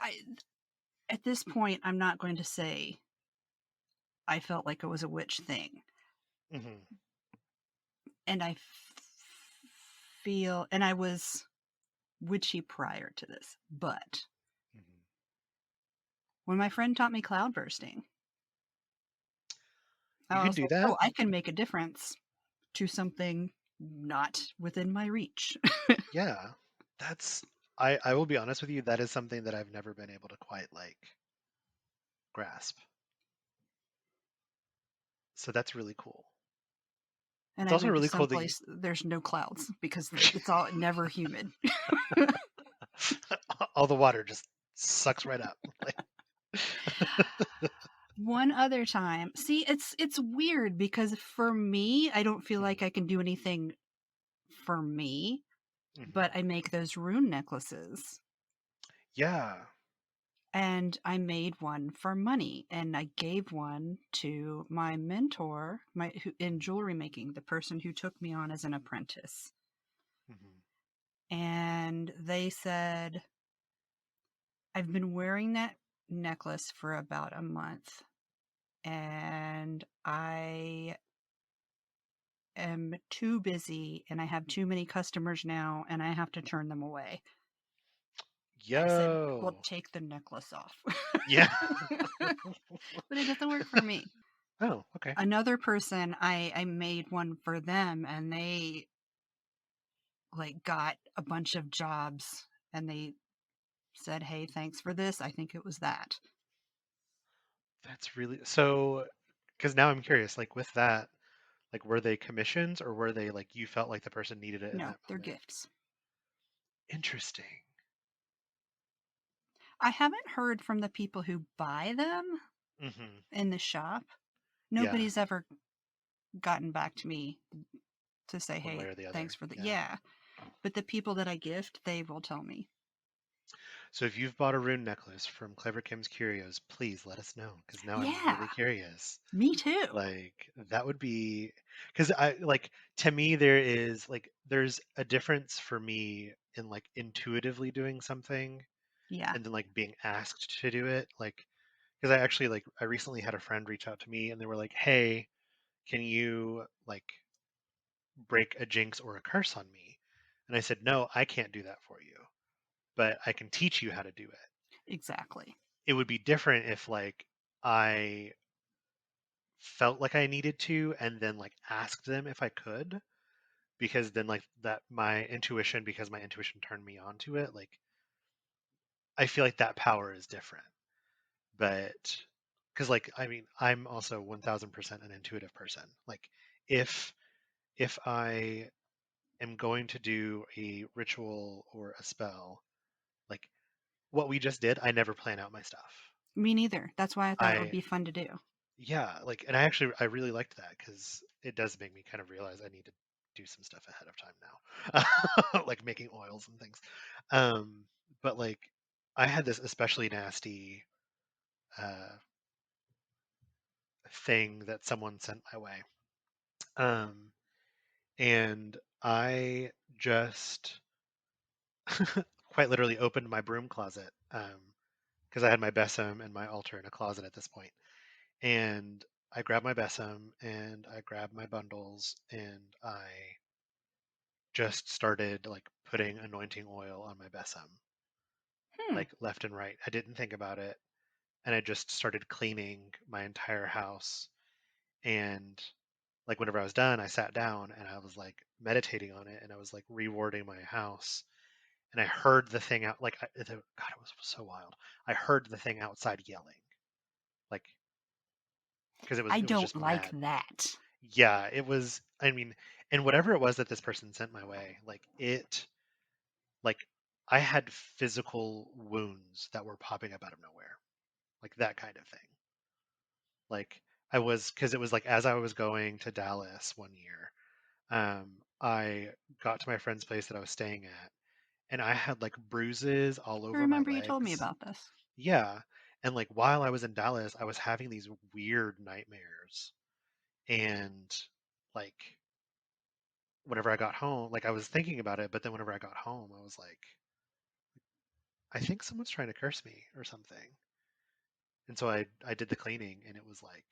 at this point, I'm not going to say I felt like it was a witch thing. Hmm. And feel, and I was witchy prior to this, but Hmm. when my friend taught me cloud bursting, You I can was do like, that. oh, I can make a difference to something not within my reach. Yeah, that's. I will be honest with you. That is something that I've never been able to quite like grasp. So that's really cool. And It's I also moved to really some cool that you. place there's no clouds because it's all never humid. All the water just sucks right up. Like, One other time, see, it's weird because for me, I don't feel mhm, like I can do anything for me, mhm. but I make those rune necklaces. Yeah. And I made one for money, and I gave one to my mentor, in jewelry making, the person who took me on as an apprentice. Mhm. And they said, I've been wearing that necklace for about a month, and I am too busy, and I have too many customers now, and I have to turn them away. I said, well, Yo. take the necklace off. Yeah. But it doesn't work for me. Oh, okay. Another person, I made one for them, and they like got a bunch of jobs, and they said, hey, thanks for this. I think it was that. That's really so. Because now I'm curious. Like with that, like were they commissions or were they like you felt like the person needed it in No, that they're moment? gifts. Interesting. I haven't heard from the people who buy them Hmm. in the shop. Yeah. Nobody's ever gotten back to me to say, One way hey, or the thanks other. for the, Yeah. yeah. But the people that I gift, they will tell me. So if you've bought a rune necklace from Clever Kim's Curios, please let us know because now I'm Yeah, really curious. me too. Like that would be because I like to me there's a difference for me in like intuitively doing something Yeah, and then like being asked to do it. Like because I actually like I recently had a friend reach out to me and they were like, "Hey, can you like break a jinx or a curse on me?" And I said, "No, I can't do that for you, but I can teach you how to do it." exactly. It would be different if like I felt like I needed to and then like asked them if I could because then like that because my intuition turned me on to it, like I feel like that power is different. But because like I mean I'm also 1000% an intuitive person. Like if I am going to do a ritual or a spell, like what we just did, I never plan out my stuff. Me neither. That's why I thought it would I be fun to do. Yeah, like, and I really liked that because it does make me kind of realize I need to do some stuff ahead of time now, like making oils and things. Um, but like, I had this especially nasty uh, thing that someone sent my way, um, and I just quite literally opened my broom closet because I had my besom and my altar in a closet at this point. And I grabbed my besom and I grabbed my bundles and I just started like putting anointing oil on my besom, Hmm. like left and right. I didn't think about it. And I just started cleaning my entire house. And like whenever I was done, I sat down and I was like meditating on it and I was like rewarding my house. And I heard the thing out like God, it was so wild. I heard the thing outside yelling, like because I it was don't just like mad. that. Yeah, it was. I mean, and whatever it was that this person sent my way, like I had physical wounds that were popping up out of nowhere, like that kind of thing. Like I was, because it was like as I was going to Dallas one year, I got to my friend's place that I was staying at, and I had like bruises all I over my remember you told me legs. about this. Yeah, and like while I was in Dallas, I was having these weird nightmares, and like whenever I got home, like I was thinking about it, but then whenever I got home, I was like, I think someone's trying to curse me or something. And so I did the cleaning and it was like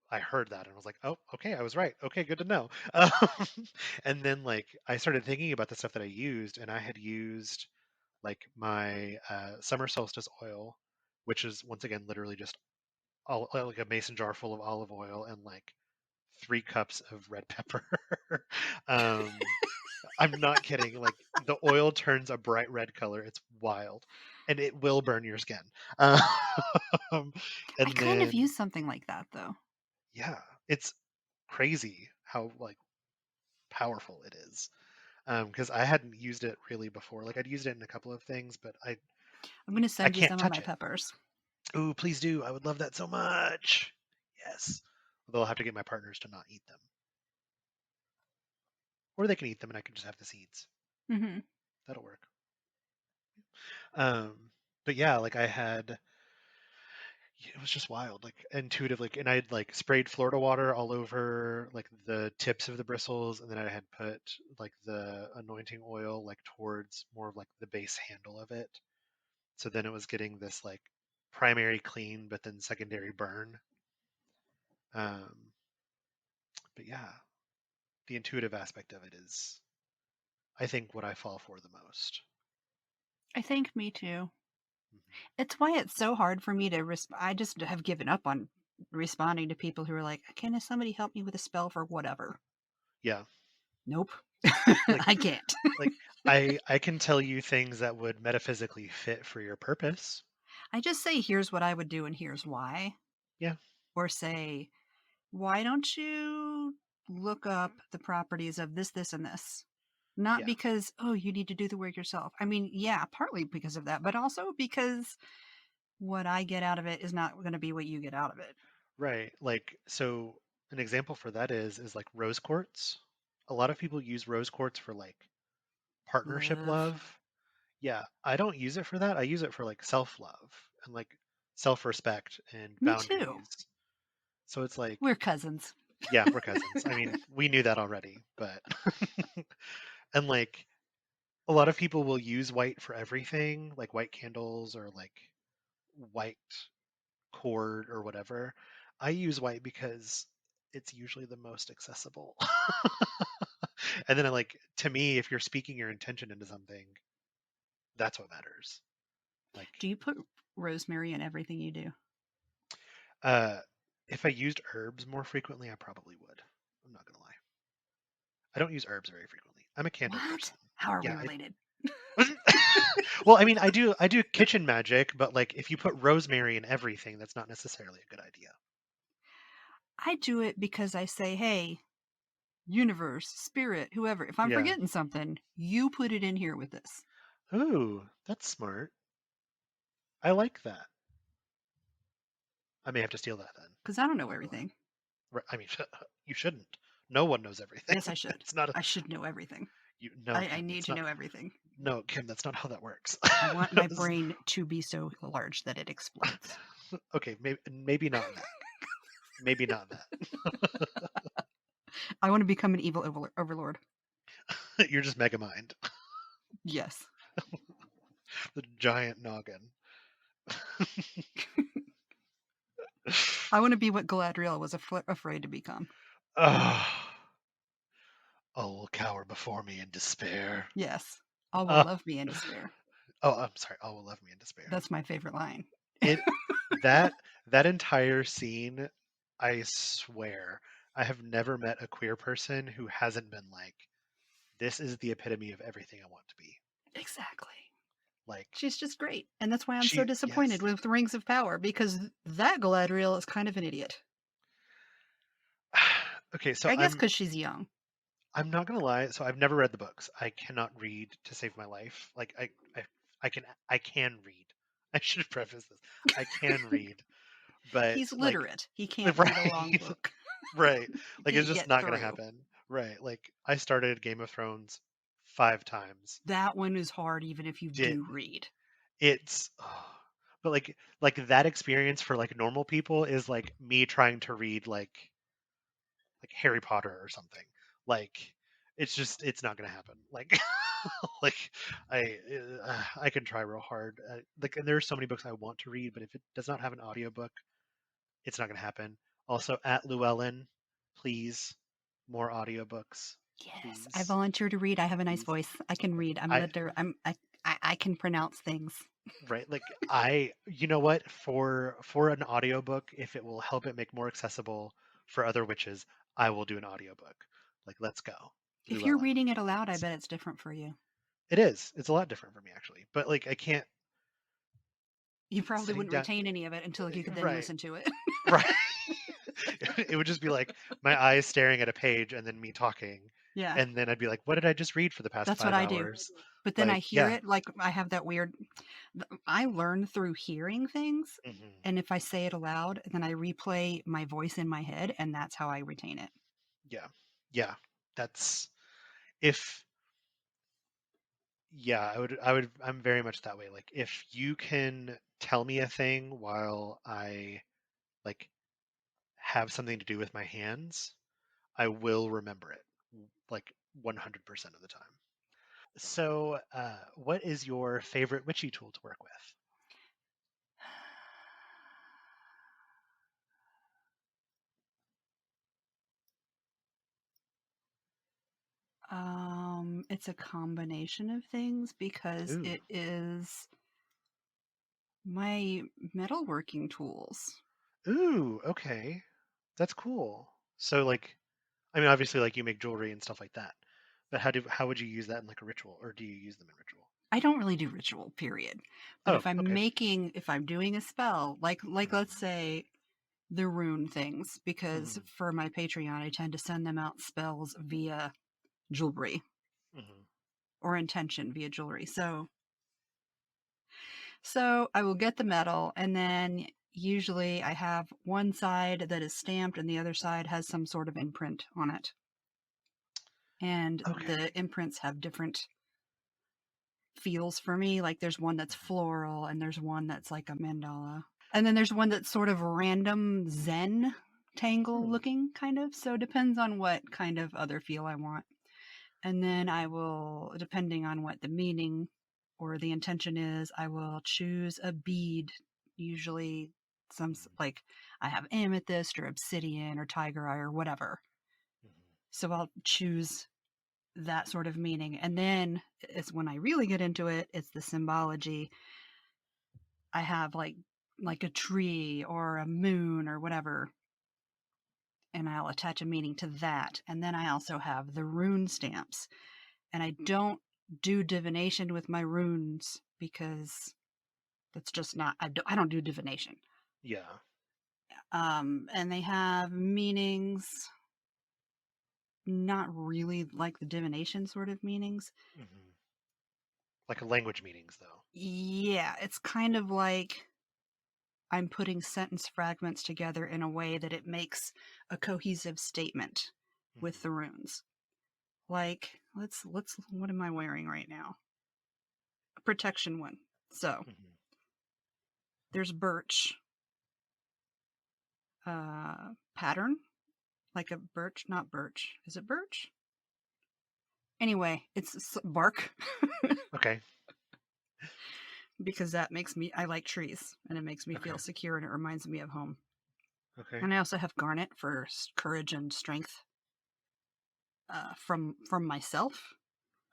I heard that and I was like, oh, okay, I was right. Okay, good to know. And then like I started thinking about the stuff that I used, and I had used like my summer solstice oil, which is once again literally just all like a mason jar full of olive oil and like 3 cups of red pepper. um, I'm not kidding. Like the oil turns a bright red color. It's wild, and it will burn your skin. Um, I and kind of then use something like that though. yeah, it's crazy how like powerful it is. Because I hadn't used it really before. Like I'd used it in a couple of things, but I'm going to I send you can't some of touch my it. peppers. Ooh, please do. I would love that so much. Yes. Although I'll have to get my partners to not eat them, or they can eat them, and I can just have the seeds. Hmm. That'll work. Um, but yeah, like I had it was just wild, like intuitive, like, and I had like sprayed Florida water all over like the tips of the bristles, and then I had put like the anointing oil like towards more of like the base handle of it. So then it was getting this like primary clean, but then secondary burn. Um, but yeah, the intuitive aspect of it is, I think, what I fall for the most. I think me too. Hmm. It's why it's so hard for me to I just have given up on responding to people who are like, "Can somebody help me with a spell for whatever?" Yeah, Nope. like I can't. like I can tell you things that would metaphysically fit for your purpose. I just say, "Here's what I would do and here's why." Yeah, Or say, "Why don't you look up the properties of this, this, and this?" Not yeah. because, "Oh, you need to do the work yourself." I mean, yeah, partly because of that, but also because what I get out of it is not going to be what you get out of it. Right. Like, so an example for that is like rose quartz. A lot of people use rose quartz for like partnership Ugh. love. Yeah, I don't use it for that. I use it for like self-love and like self-respect and Me too. boundaries. So it's like, We're cousins. yeah, we're cousins. I mean, we knew that already, but and like a lot of people will use white for everything, like white candles or like white cord or whatever. I use white because it's usually the most accessible. And then I like to me, if you're speaking your intention into something, that's what matters. Like, Do you put rosemary in everything you do? uh, if I used herbs more frequently, I probably would. I'm not gonna lie. I don't use herbs very frequently. I'm a candle What? person. How are we Yeah. related? Well, I mean, I do kitchen magic, but like if you put rosemary in everything, that's not necessarily a good idea. I do it because I say, hey, universe, spirit, whoever, if I'm Yeah. forgetting something, you put it in here with this. Ooh, that's smart. I like that. I may have to steal that then. Because I don't I'm know not gonna lie. everything. I mean, you shouldn't. No one knows everything. Yes, I should. It's not a I should know everything. you. No, I Kim. need That's to not. know everything. No, Kim. That's not how that works. I want my brain to be so large that it explodes. Okay, maybe not that. Maybe not I want to become an evil overlord. that. You're just mega mind. Yes. The giant noggin. I want to be what Galadriel was afraid to become. Ah, all will cower before me in despair. Yes. All will Uh, love me in despair. oh, I'm sorry. All will love me in despair. That's my favorite line. It that that entire scene, I swear, I have never met a queer person who hasn't been like, this is the epitome of everything I want to be. Exactly. Like She's just great. And that's why I'm so she, disappointed yes. with the Rings of Power because that Galadriel is kind of an idiot. Okay, so I guess because she's young. I'm not gonna lie. So I've never read the books. I cannot read to save my life. Like I can read. I should preface this. I can read, but He's like literate. He can't read a long right, book. right. He Like it's can't just get not gonna through. happen. Right. Like I started Game of Thrones 5 times. That one is hard even if you Did do read. it's but like that experience for like normal people is like me trying to read like Harry Potter or something. Like it's not gonna happen. Like like I can try real hard. Like and there are so many books I want to read, but if it does not have an audiobook, it's not gonna happen. Also at Llewellyn, please more audiobooks, Yes, I please, volunteer to read. I have a nice please. voice. I can Like read. I'm I liter. I can pronounce things. right like I you know what for an audiobook if it will help it make more accessible for other witches, I will do an audiobook. Like let's go. If you're Llewellyn, reading it aloud, I please. bet it's different for you. It is. It's a lot different for me actually. But like I can't You probably sitting wouldn't down retain any of it until you could then right. listen to it. Right. It would just be like my eyes staring at a page and then me talking. Yeah, And then I'd be like, what did I just read for the past that's what five I do. hours? But then I Like, hear yeah. it like I have that weird. I learn through hearing things, Hmm. and if I say it aloud, then I replay my voice in my head, and that's how I retain it. Yeah. Yeah. That's if yeah, I'm very much that way. Like if you can tell me a thing while I like have something to do with my hands, I will remember it like 100% of the time. So, what is your favorite witchy tool to work with? It's a combination of things because Ooh, it is my metalworking tools. ooh, okay, that's cool. So, like, I mean, obviously, like you make jewelry and stuff like that, but how would you use that in like a ritual, or do you use them in ritual? I don't really do ritual, period. But Oh, okay. if I'm doing a spell, like let's say the rune things, because Mm-hmm, for my Patreon, I tend to send them out spells via jewelry mm-hmm, or intention via jewelry. So I will get the metal, and then usually I have one side that is stamped and the other side has some sort of imprint on it. And okay. the imprints have different feels for me. Like there's one that's Mm-hmm, floral and there's one that's like a mandala. And then there's one that's sort of random Zen tangle hmm, looking kind of. So it depends on what kind of other feel I want. And then I will, depending on what the meaning or the intention is, I will choose a bead, usually mm-hmm, like I have amethyst or obsidian or tiger eye or whatever. mm-hmm, So I'll choose that sort of meaning. And then it's when I really get into it, it's the symbology. I have like a tree or a moon or whatever, and I'll attach a meaning to that. And then I also have the rune stamps. And I don't do divination with my runes because that's just not I don't do divination. yeah. And they have meanings not really like the divination sort of meanings. Mm-hmm. Like language meanings, though. Yeah, it's kind of like I'm putting sentence fragments together in a way that it makes a cohesive statement with the Mm-hmm, runes. Like, let's what am I wearing right now? A protection one. So, mm-hmm. there's birch pattern, like a birch, not birch. Is it birch? Anyway, it's bark Okay. because that makes me. I like trees, and it makes me Okay. feel secure, and it reminds me of home. Okay. And I also have garnet for courage and strength from myself.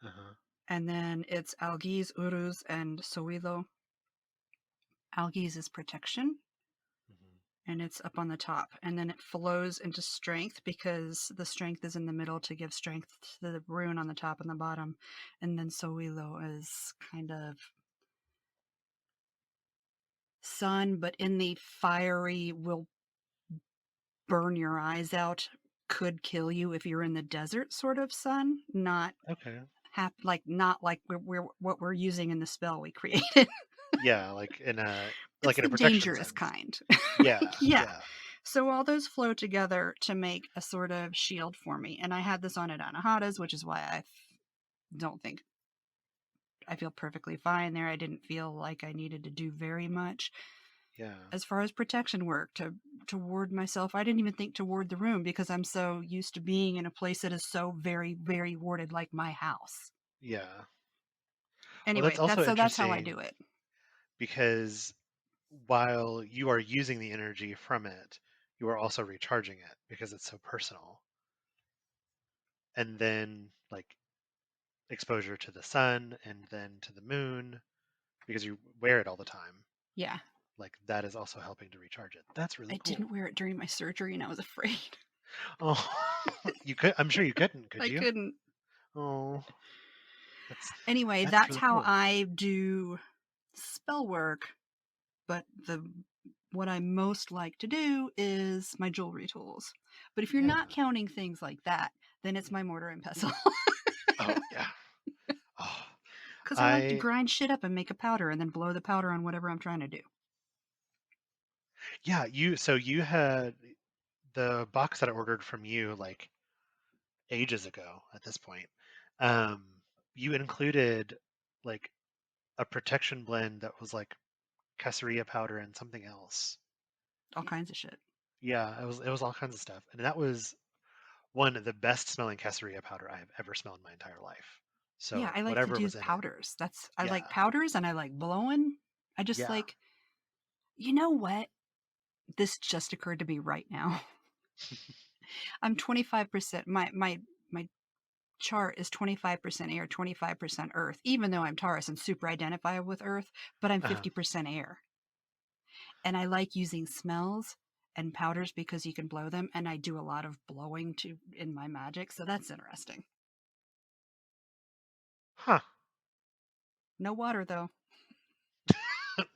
Uh-huh. And then it's algaes, urus, and soilo. Algaes is protection, Hmm. and it's up on the top. And then it flows into strength because the strength is in the middle to give strength to the rune on the top and the bottom. And then soilo is kind of sun, but in the fiery will burn your eyes out, could kill you if you're in the desert sort of sun, not Okay. not like we're what we're using in the spell we created. Yeah, It's like in the a protection dangerous sense. kind. Yeah, Yeah. yeah, So all those flow together to make a sort of shield for me. And I had this on at Anahata's, which is why don't think I feel perfectly fine there. I didn't feel like I needed to do very much yeah, as far as protection work to ward myself. I didn't even think to ward the room because I'm so used to being in a place that is so very, very warded, like my house. yeah. Well, that's Anyway, also that's how I interesting do it. because while you are using the energy from it, you are also recharging it because it's so personal. And then like exposure to the sun and then to the moon because you wear it all the time. Yeah. Like that is also helping to recharge it. That's really I didn't cool. wear it during my surgery and I was afraid. Oh, you could. I'm sure you couldn't. Could I you? couldn't. Oh, that's Anyway, that's that's really how cool. I do spell work, but the what I most like to do is my jewelry tools. But if you're Yeah. not counting things like that, then it's my mortar and pestle. Oh yeah. Oh, Because I like to I grind shit up and make a powder and then blow the powder on whatever I'm trying to do. yeah. You had the box that I ordered from you like ages ago. At this point, um, you included like a protection blend that was like casseria powder and something else. All kinds of shit. Yeah, it was all kinds of stuff, and that was one of the best smelling casseria powder I have ever smelled in my entire life. Yeah, So I like to whatever do was in it, powders. I like yeah, powders and I like blowing. I just yeah. like, you know what? This just occurred to me right now. I'm 25%. My chart is 25% air, 25% earth. Even though I'm Taurus and super identifiable with earth, but I'm Uh-huh. 50% air. And I like using smells and powders because you can blow them and I do a lot of blowing too in my magic, so that's interesting. Huh. No water though.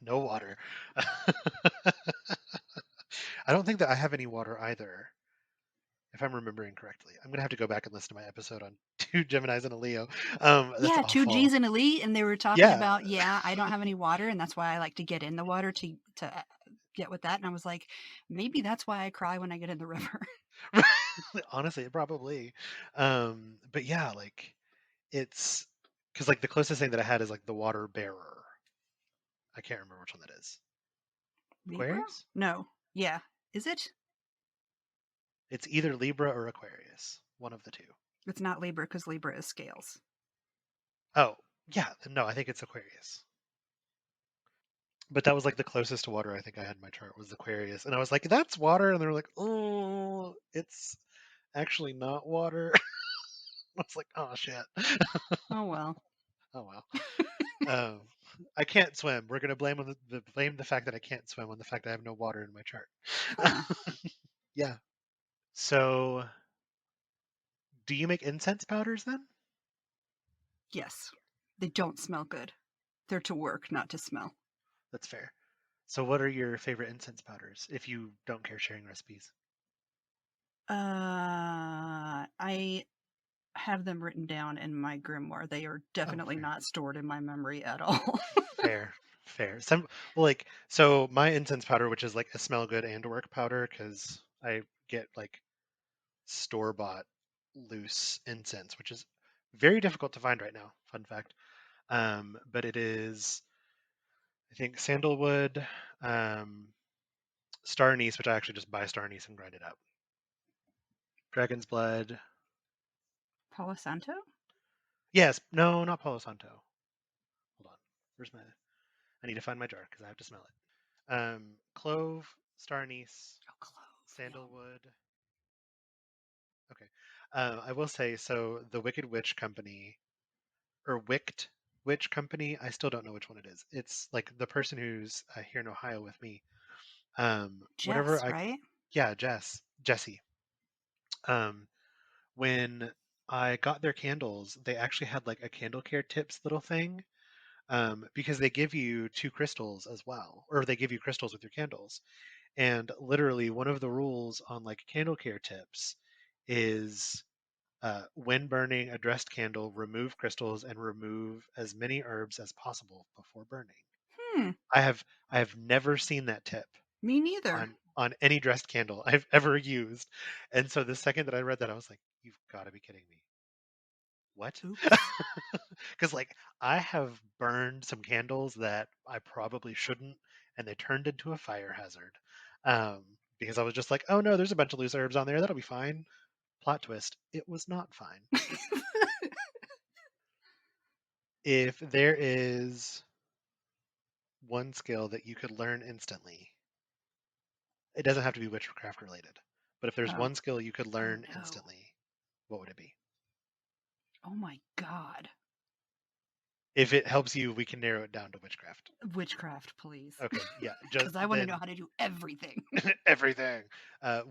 No water. I don't think that I have any water either, if I'm remembering correctly. I'm gonna have to go back and listen to my episode on two Geminis and a Leo. That's Yeah, two awful. G's and elite, and they were talking Yeah. about, yeah, I don't have any water, and that's why I like to get in the water to get with that. And I was like, maybe that's why I cry when I get in the river. Honestly, probably. But yeah, like it's because like the closest thing that I had is like the water bearer. I can't remember which one that is. Libra? Aquarius? No. Yeah. Is it? It's either Libra or Aquarius. One of the two. It's not Libra because Libra is scales. Oh, yeah. No, I think it's Aquarius. But that was like the closest to water I think I had in my chart was Aquarius. And I was like, that's water. And they were like, oh, it's actually not water. I was like, oh, shit. Oh well. Oh, well. Um, I can't swim. We're going to blame on blame the fact that I can't swim on the fact that I have no water in my chart. Huh. Yeah. So, do you make incense powders then? Yes. They don't smell good. They're to work, not to smell. That's fair. So, what are your favorite incense powders if you don't care sharing recipes? I have them written down in my grimoire. They are Oh, definitely fair. not stored in my memory at all. Fair, fair. Well, like, so my incense powder, which is like a smell good and work powder, because I get like store bought loose incense, which is very difficult to find right now. Fun fact. But it is, I think, sandalwood, um, star anise, which I actually just buy star anise and grind it up. Dragon's blood. Palo Santo? Yes. No, not Palo Santo. Hold on. Where's my? I need to find my jar because I have to smell it. Clove, star anise, Oh, clove. Yum. sandalwood. Okay. I will say so. The Wicked Witch Company or Wicked Witch Company. I still don't know which one it is. It's like the person who's here in Ohio with me. Whatever Jess, I. right? Yeah, Jesse. Um, when I got their candles, they actually had like a candle care tips little thing because they give you two crystals as well, or they give you crystals with your candles. And literally, one of the rules on like candle care tips is when burning a dressed candle, remove crystals and remove as many herbs as possible before burning. Hmm. I have I have never seen that tip Me neither. on any dressed candle I've ever used. And so the second that I read that, I was like, "You've got to be kidding me! What?" Oops. Because like I have burned some candles that I probably shouldn't, and they turned into a fire hazard. Because I was just like, "Oh no, there's a bunch of loose herbs on there. That'll be fine." Plot twist: it was not fine. If there is one skill that you could learn instantly, it doesn't have to be witchcraft related, but if there's Oh. one skill you could Oh learn no. instantly, what would it be? Oh my God. If it helps you, we can narrow it down to witchcraft. Witchcraft, please. Okay, yeah, just Because I want to know then how to do everything. everything.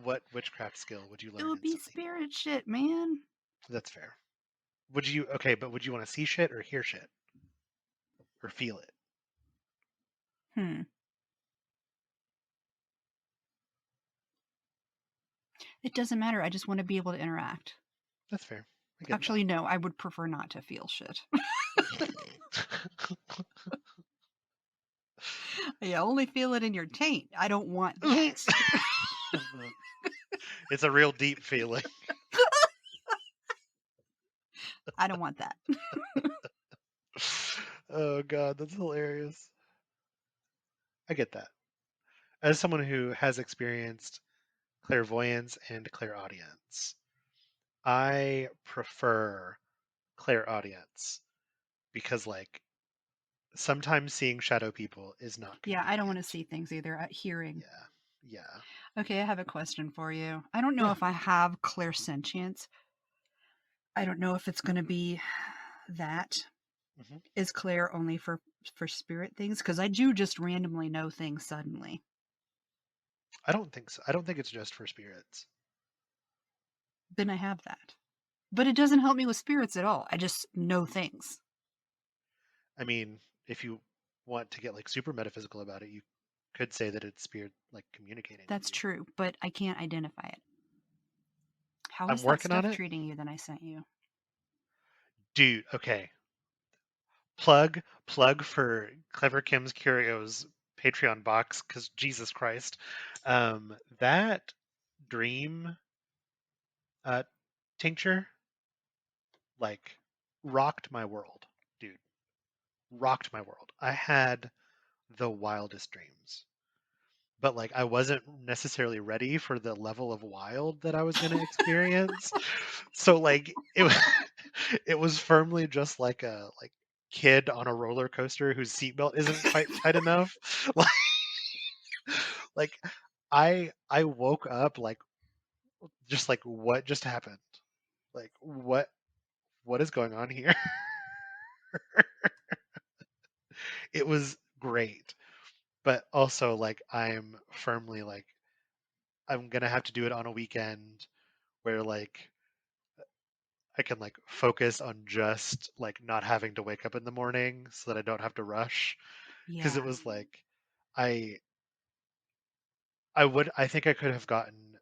What witchcraft skill would you It learn would be instantly? spirit shit, man. That's fair. Would you okay, but would you want to see shit or hear shit or feel it? Hmm. It doesn't matter. I just want to be able to interact. That's fair. I get that. Actually, no, I would prefer not to feel shit. You only feel it in your taint. I don't want that. It's a real deep feeling. I don't want that. Oh god, that's hilarious. I get that. As someone who has experienced clairvoyance and clairaudience, I prefer clairaudience because like sometimes seeing shadow people is not Yeah, I don't want to convenient. see things either. Hearing. Yeah. Yeah. Okay, I have a question for you. I don't know Yeah. if I have clairsentience. I don't know if it's going to be that. Hmm. Is Claire only for spirit things? Because I do just randomly know things suddenly. I don't think so. I don't think it's just for spirits. Then I have that. But it doesn't help me with spirits at all. I just know things. I mean, if you want to get like super metaphysical about it, you could say that it's spirit like communicating with That's you. true, but I can't identify it. How I'm is that working on stuff it. treating you that I sent you? Dude, okay. Plug for Clever Kim's Curios Patreon box because Jesus Christ, that dream uh, tincture like rocked my world, dude. Rocked my world. I had the wildest dreams, but like I wasn't necessarily ready for the level of wild that I was going to experience. So like it was, it was firmly just like a like kid on a roller coaster whose seatbelt isn't quite tight enough. Like like I woke up like just like what just happened? Like what is going on here? It was great, but also like I'm firmly like I'm gonna have to do it on a weekend where like I can like focus on just like not having to wake up in the morning so that I don't have to rush because it Yeah. was like I I think I could have gotten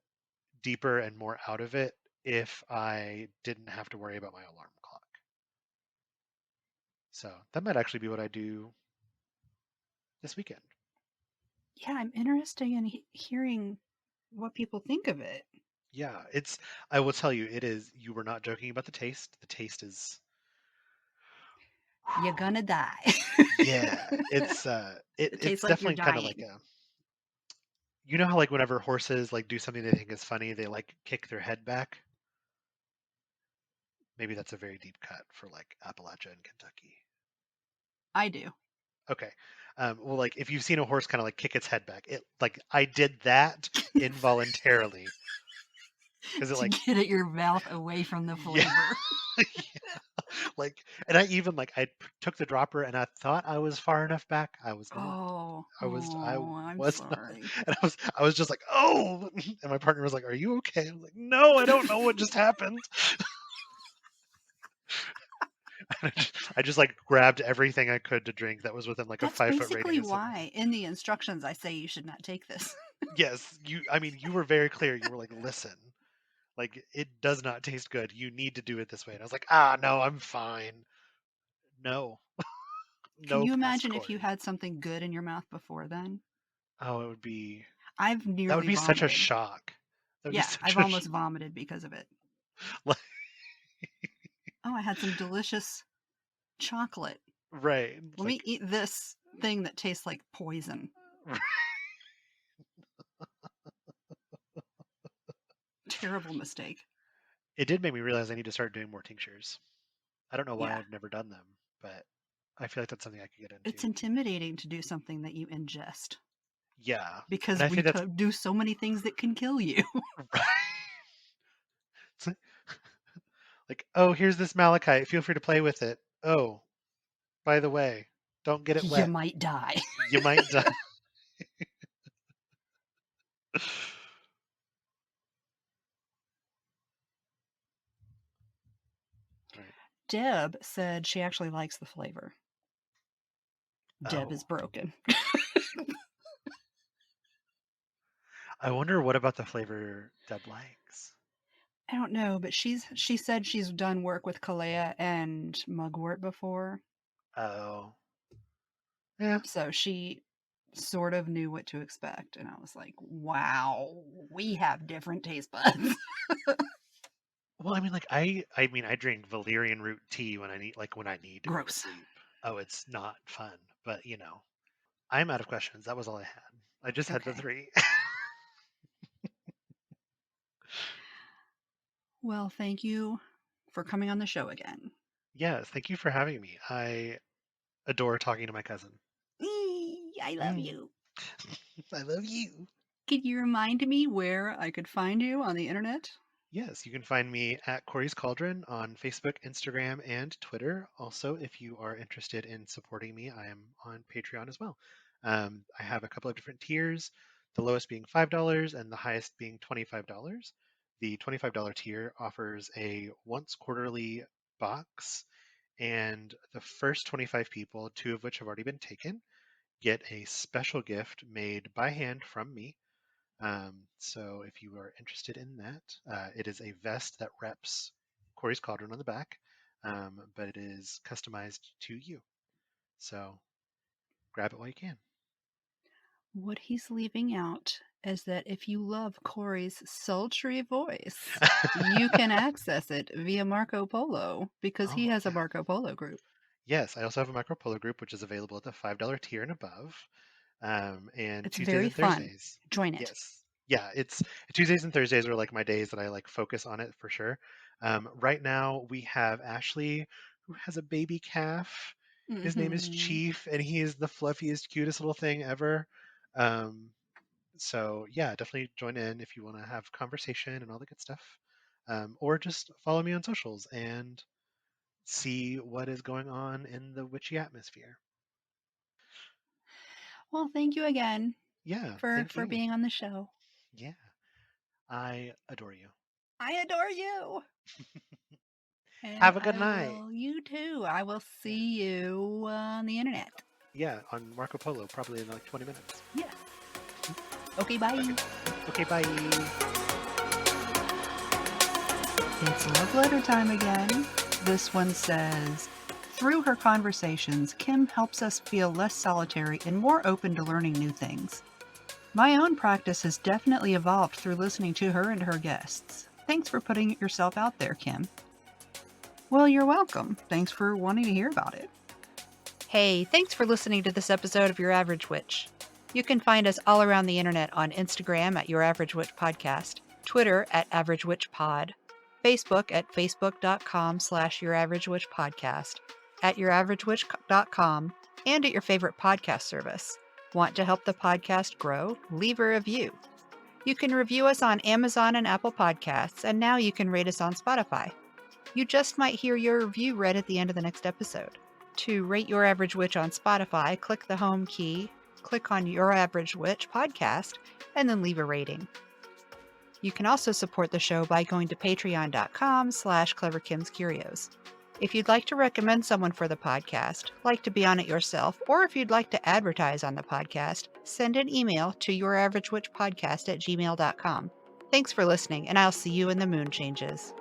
deeper and more out of it if I didn't have to worry about my alarm clock. So that might actually be what I do this weekend. Yeah, I'm interested in hearing what people think of it. Yeah, it's I will tell you it is you were not joking about the taste. The taste is You're gonna die. yeah, It tastes it's like you're definitely kind of like dying. a you know how like whenever horses like do something they think is funny, they like kick their head back. maybe that's a very deep cut for like Appalachia and Kentucky. I do. Okay. Well, like if you've seen a horse kind of like kick its head back, it like I did that involuntarily because it To like get at your mouth away from the yeah, flavor. like and I even like took the dropper and I thought I was far enough back. I was not. I I'm was not, sorry. and I was just like, oh, and my partner was like, "Are you okay?" I was like, "No, I don't know what just happened." I just like grabbed everything I could to drink that was within like a That's 5 foot basically radius of me. why in the instructions I say you should not take this. Yes, you. I mean, you were very clear. You were like, "Listen, like it does not taste good. You need to do it this way." And I was like, "Ah, no, I'm fine. No, Can no, you past imagine if you Corey." had something good in your mouth before then? Oh, it would be I've that would nearly be such a vomited. shock. That would be Yeah, such I've a almost vomited because of it. like, Oh, I had some delicious chocolate. right. It's Let me like eat this thing that tastes like poison. Terrible mistake. it did make me realize I need to start doing more tinctures. I don't know why Yeah. I've never done them, but I feel like that's something I could get It's into. intimidating to do something that you ingest Yeah, and because I we think that's could do so many things that can kill you. right. It's like, oh, here's this malachite. Feel free to play with it. Oh, by the way, don't get it You wet. might die. You might die. Right. Deb said she actually likes the flavor. Deb is Oh, broken. I wonder what about the flavor Deb likes. I don't know, but she said she's done work with Kalea and Mugwort before, Oh, yeah. so she sort of knew what to expect. And I was like, wow, we have different taste buds. Well, I mean, like I mean, I drink valerian root tea when I need to go to Gross. sleep. Oh, it's not fun, but you know, I'm out of questions. That was all I had. I just had the Okay. three. Well, thank you for coming on the show again. Yes, thank you for having me. I adore talking to my cousin. I love Mm. you. I love you. Could you remind me where I could find you on the internet? Yes, you can find me at Corey's Cauldron on Facebook, Instagram, and Twitter. Also, if you are interested in supporting me, I am on Patreon as well. I have a couple of different tiers, the lowest being $5 and the highest being $25. The $25 tier offers a once quarterly box, and the first 25 people, two of which have already been taken, get a special gift made by hand from me. So if you are interested in that, it is a vest that reps Corey's Cauldron on the back, but it is customized to you. So grab it while you can. What he's leaving out is that if you love Corey's sultry voice, you can access it via Marco Polo because he Oh has a yeah. Marco Polo group. Yes, I also have a micro polo group which is available at the $5 tier and above. And It's Tuesdays very and fun. Thursdays. Join it. Yes. Yeah, it's Tuesdays and Thursdays are like my days that I like focus on it for sure. Right now we have Ashley who has a baby calf. His name is Hmm. Chief, and he is the fluffiest, cutest little thing ever. Um, so yeah, definitely join in if you want to have conversation and all the good stuff. Or just follow me on socials and see what is going on in the witchy atmosphere. Well, thank you again Yeah, for thank you. being on the show. Yeah, I adore you. I adore you. And Have a good night. you too. I will Yeah. see you on the internet. Yeah, on Marco Polo, probably in like 20 minutes. Yeah. Okay, bye. Okay. Okay, bye. It's love letter time again. This one says, through her conversations, Kim helps us feel less solitary and more open to learning new things. My own practice has definitely evolved through listening to her and her guests. Thanks for putting yourself out there, Kim. Well, you're welcome. Thanks for wanting to hear about it. Hey, thanks for listening to this episode of Your Average Witch. You can find us all around the internet on Instagram at Your Average Witch Podcast, Twitter at Average Witch Pod, Facebook at facebook.com/YourAverageWitchPodcast, at YourAverageWitch.com, and at your favorite podcast service. Want to help the podcast grow? Leave a review. You can review us on Amazon and Apple Podcasts, and now you can rate us on Spotify. You just might hear your review read at the end of the next episode. To rate Your Average Witch on Spotify, click the home key, click on Your Average Witch Podcast, and then leave a rating. You can also support the show by going to patreon.com/cleverkimscurios. If you'd like to recommend someone for the podcast, like to be on it yourself, or if you'd like to advertise on the podcast, send an email to youraverageWitchPodcast@gmail.com. Thanks for listening, and I'll see you in the moon changes.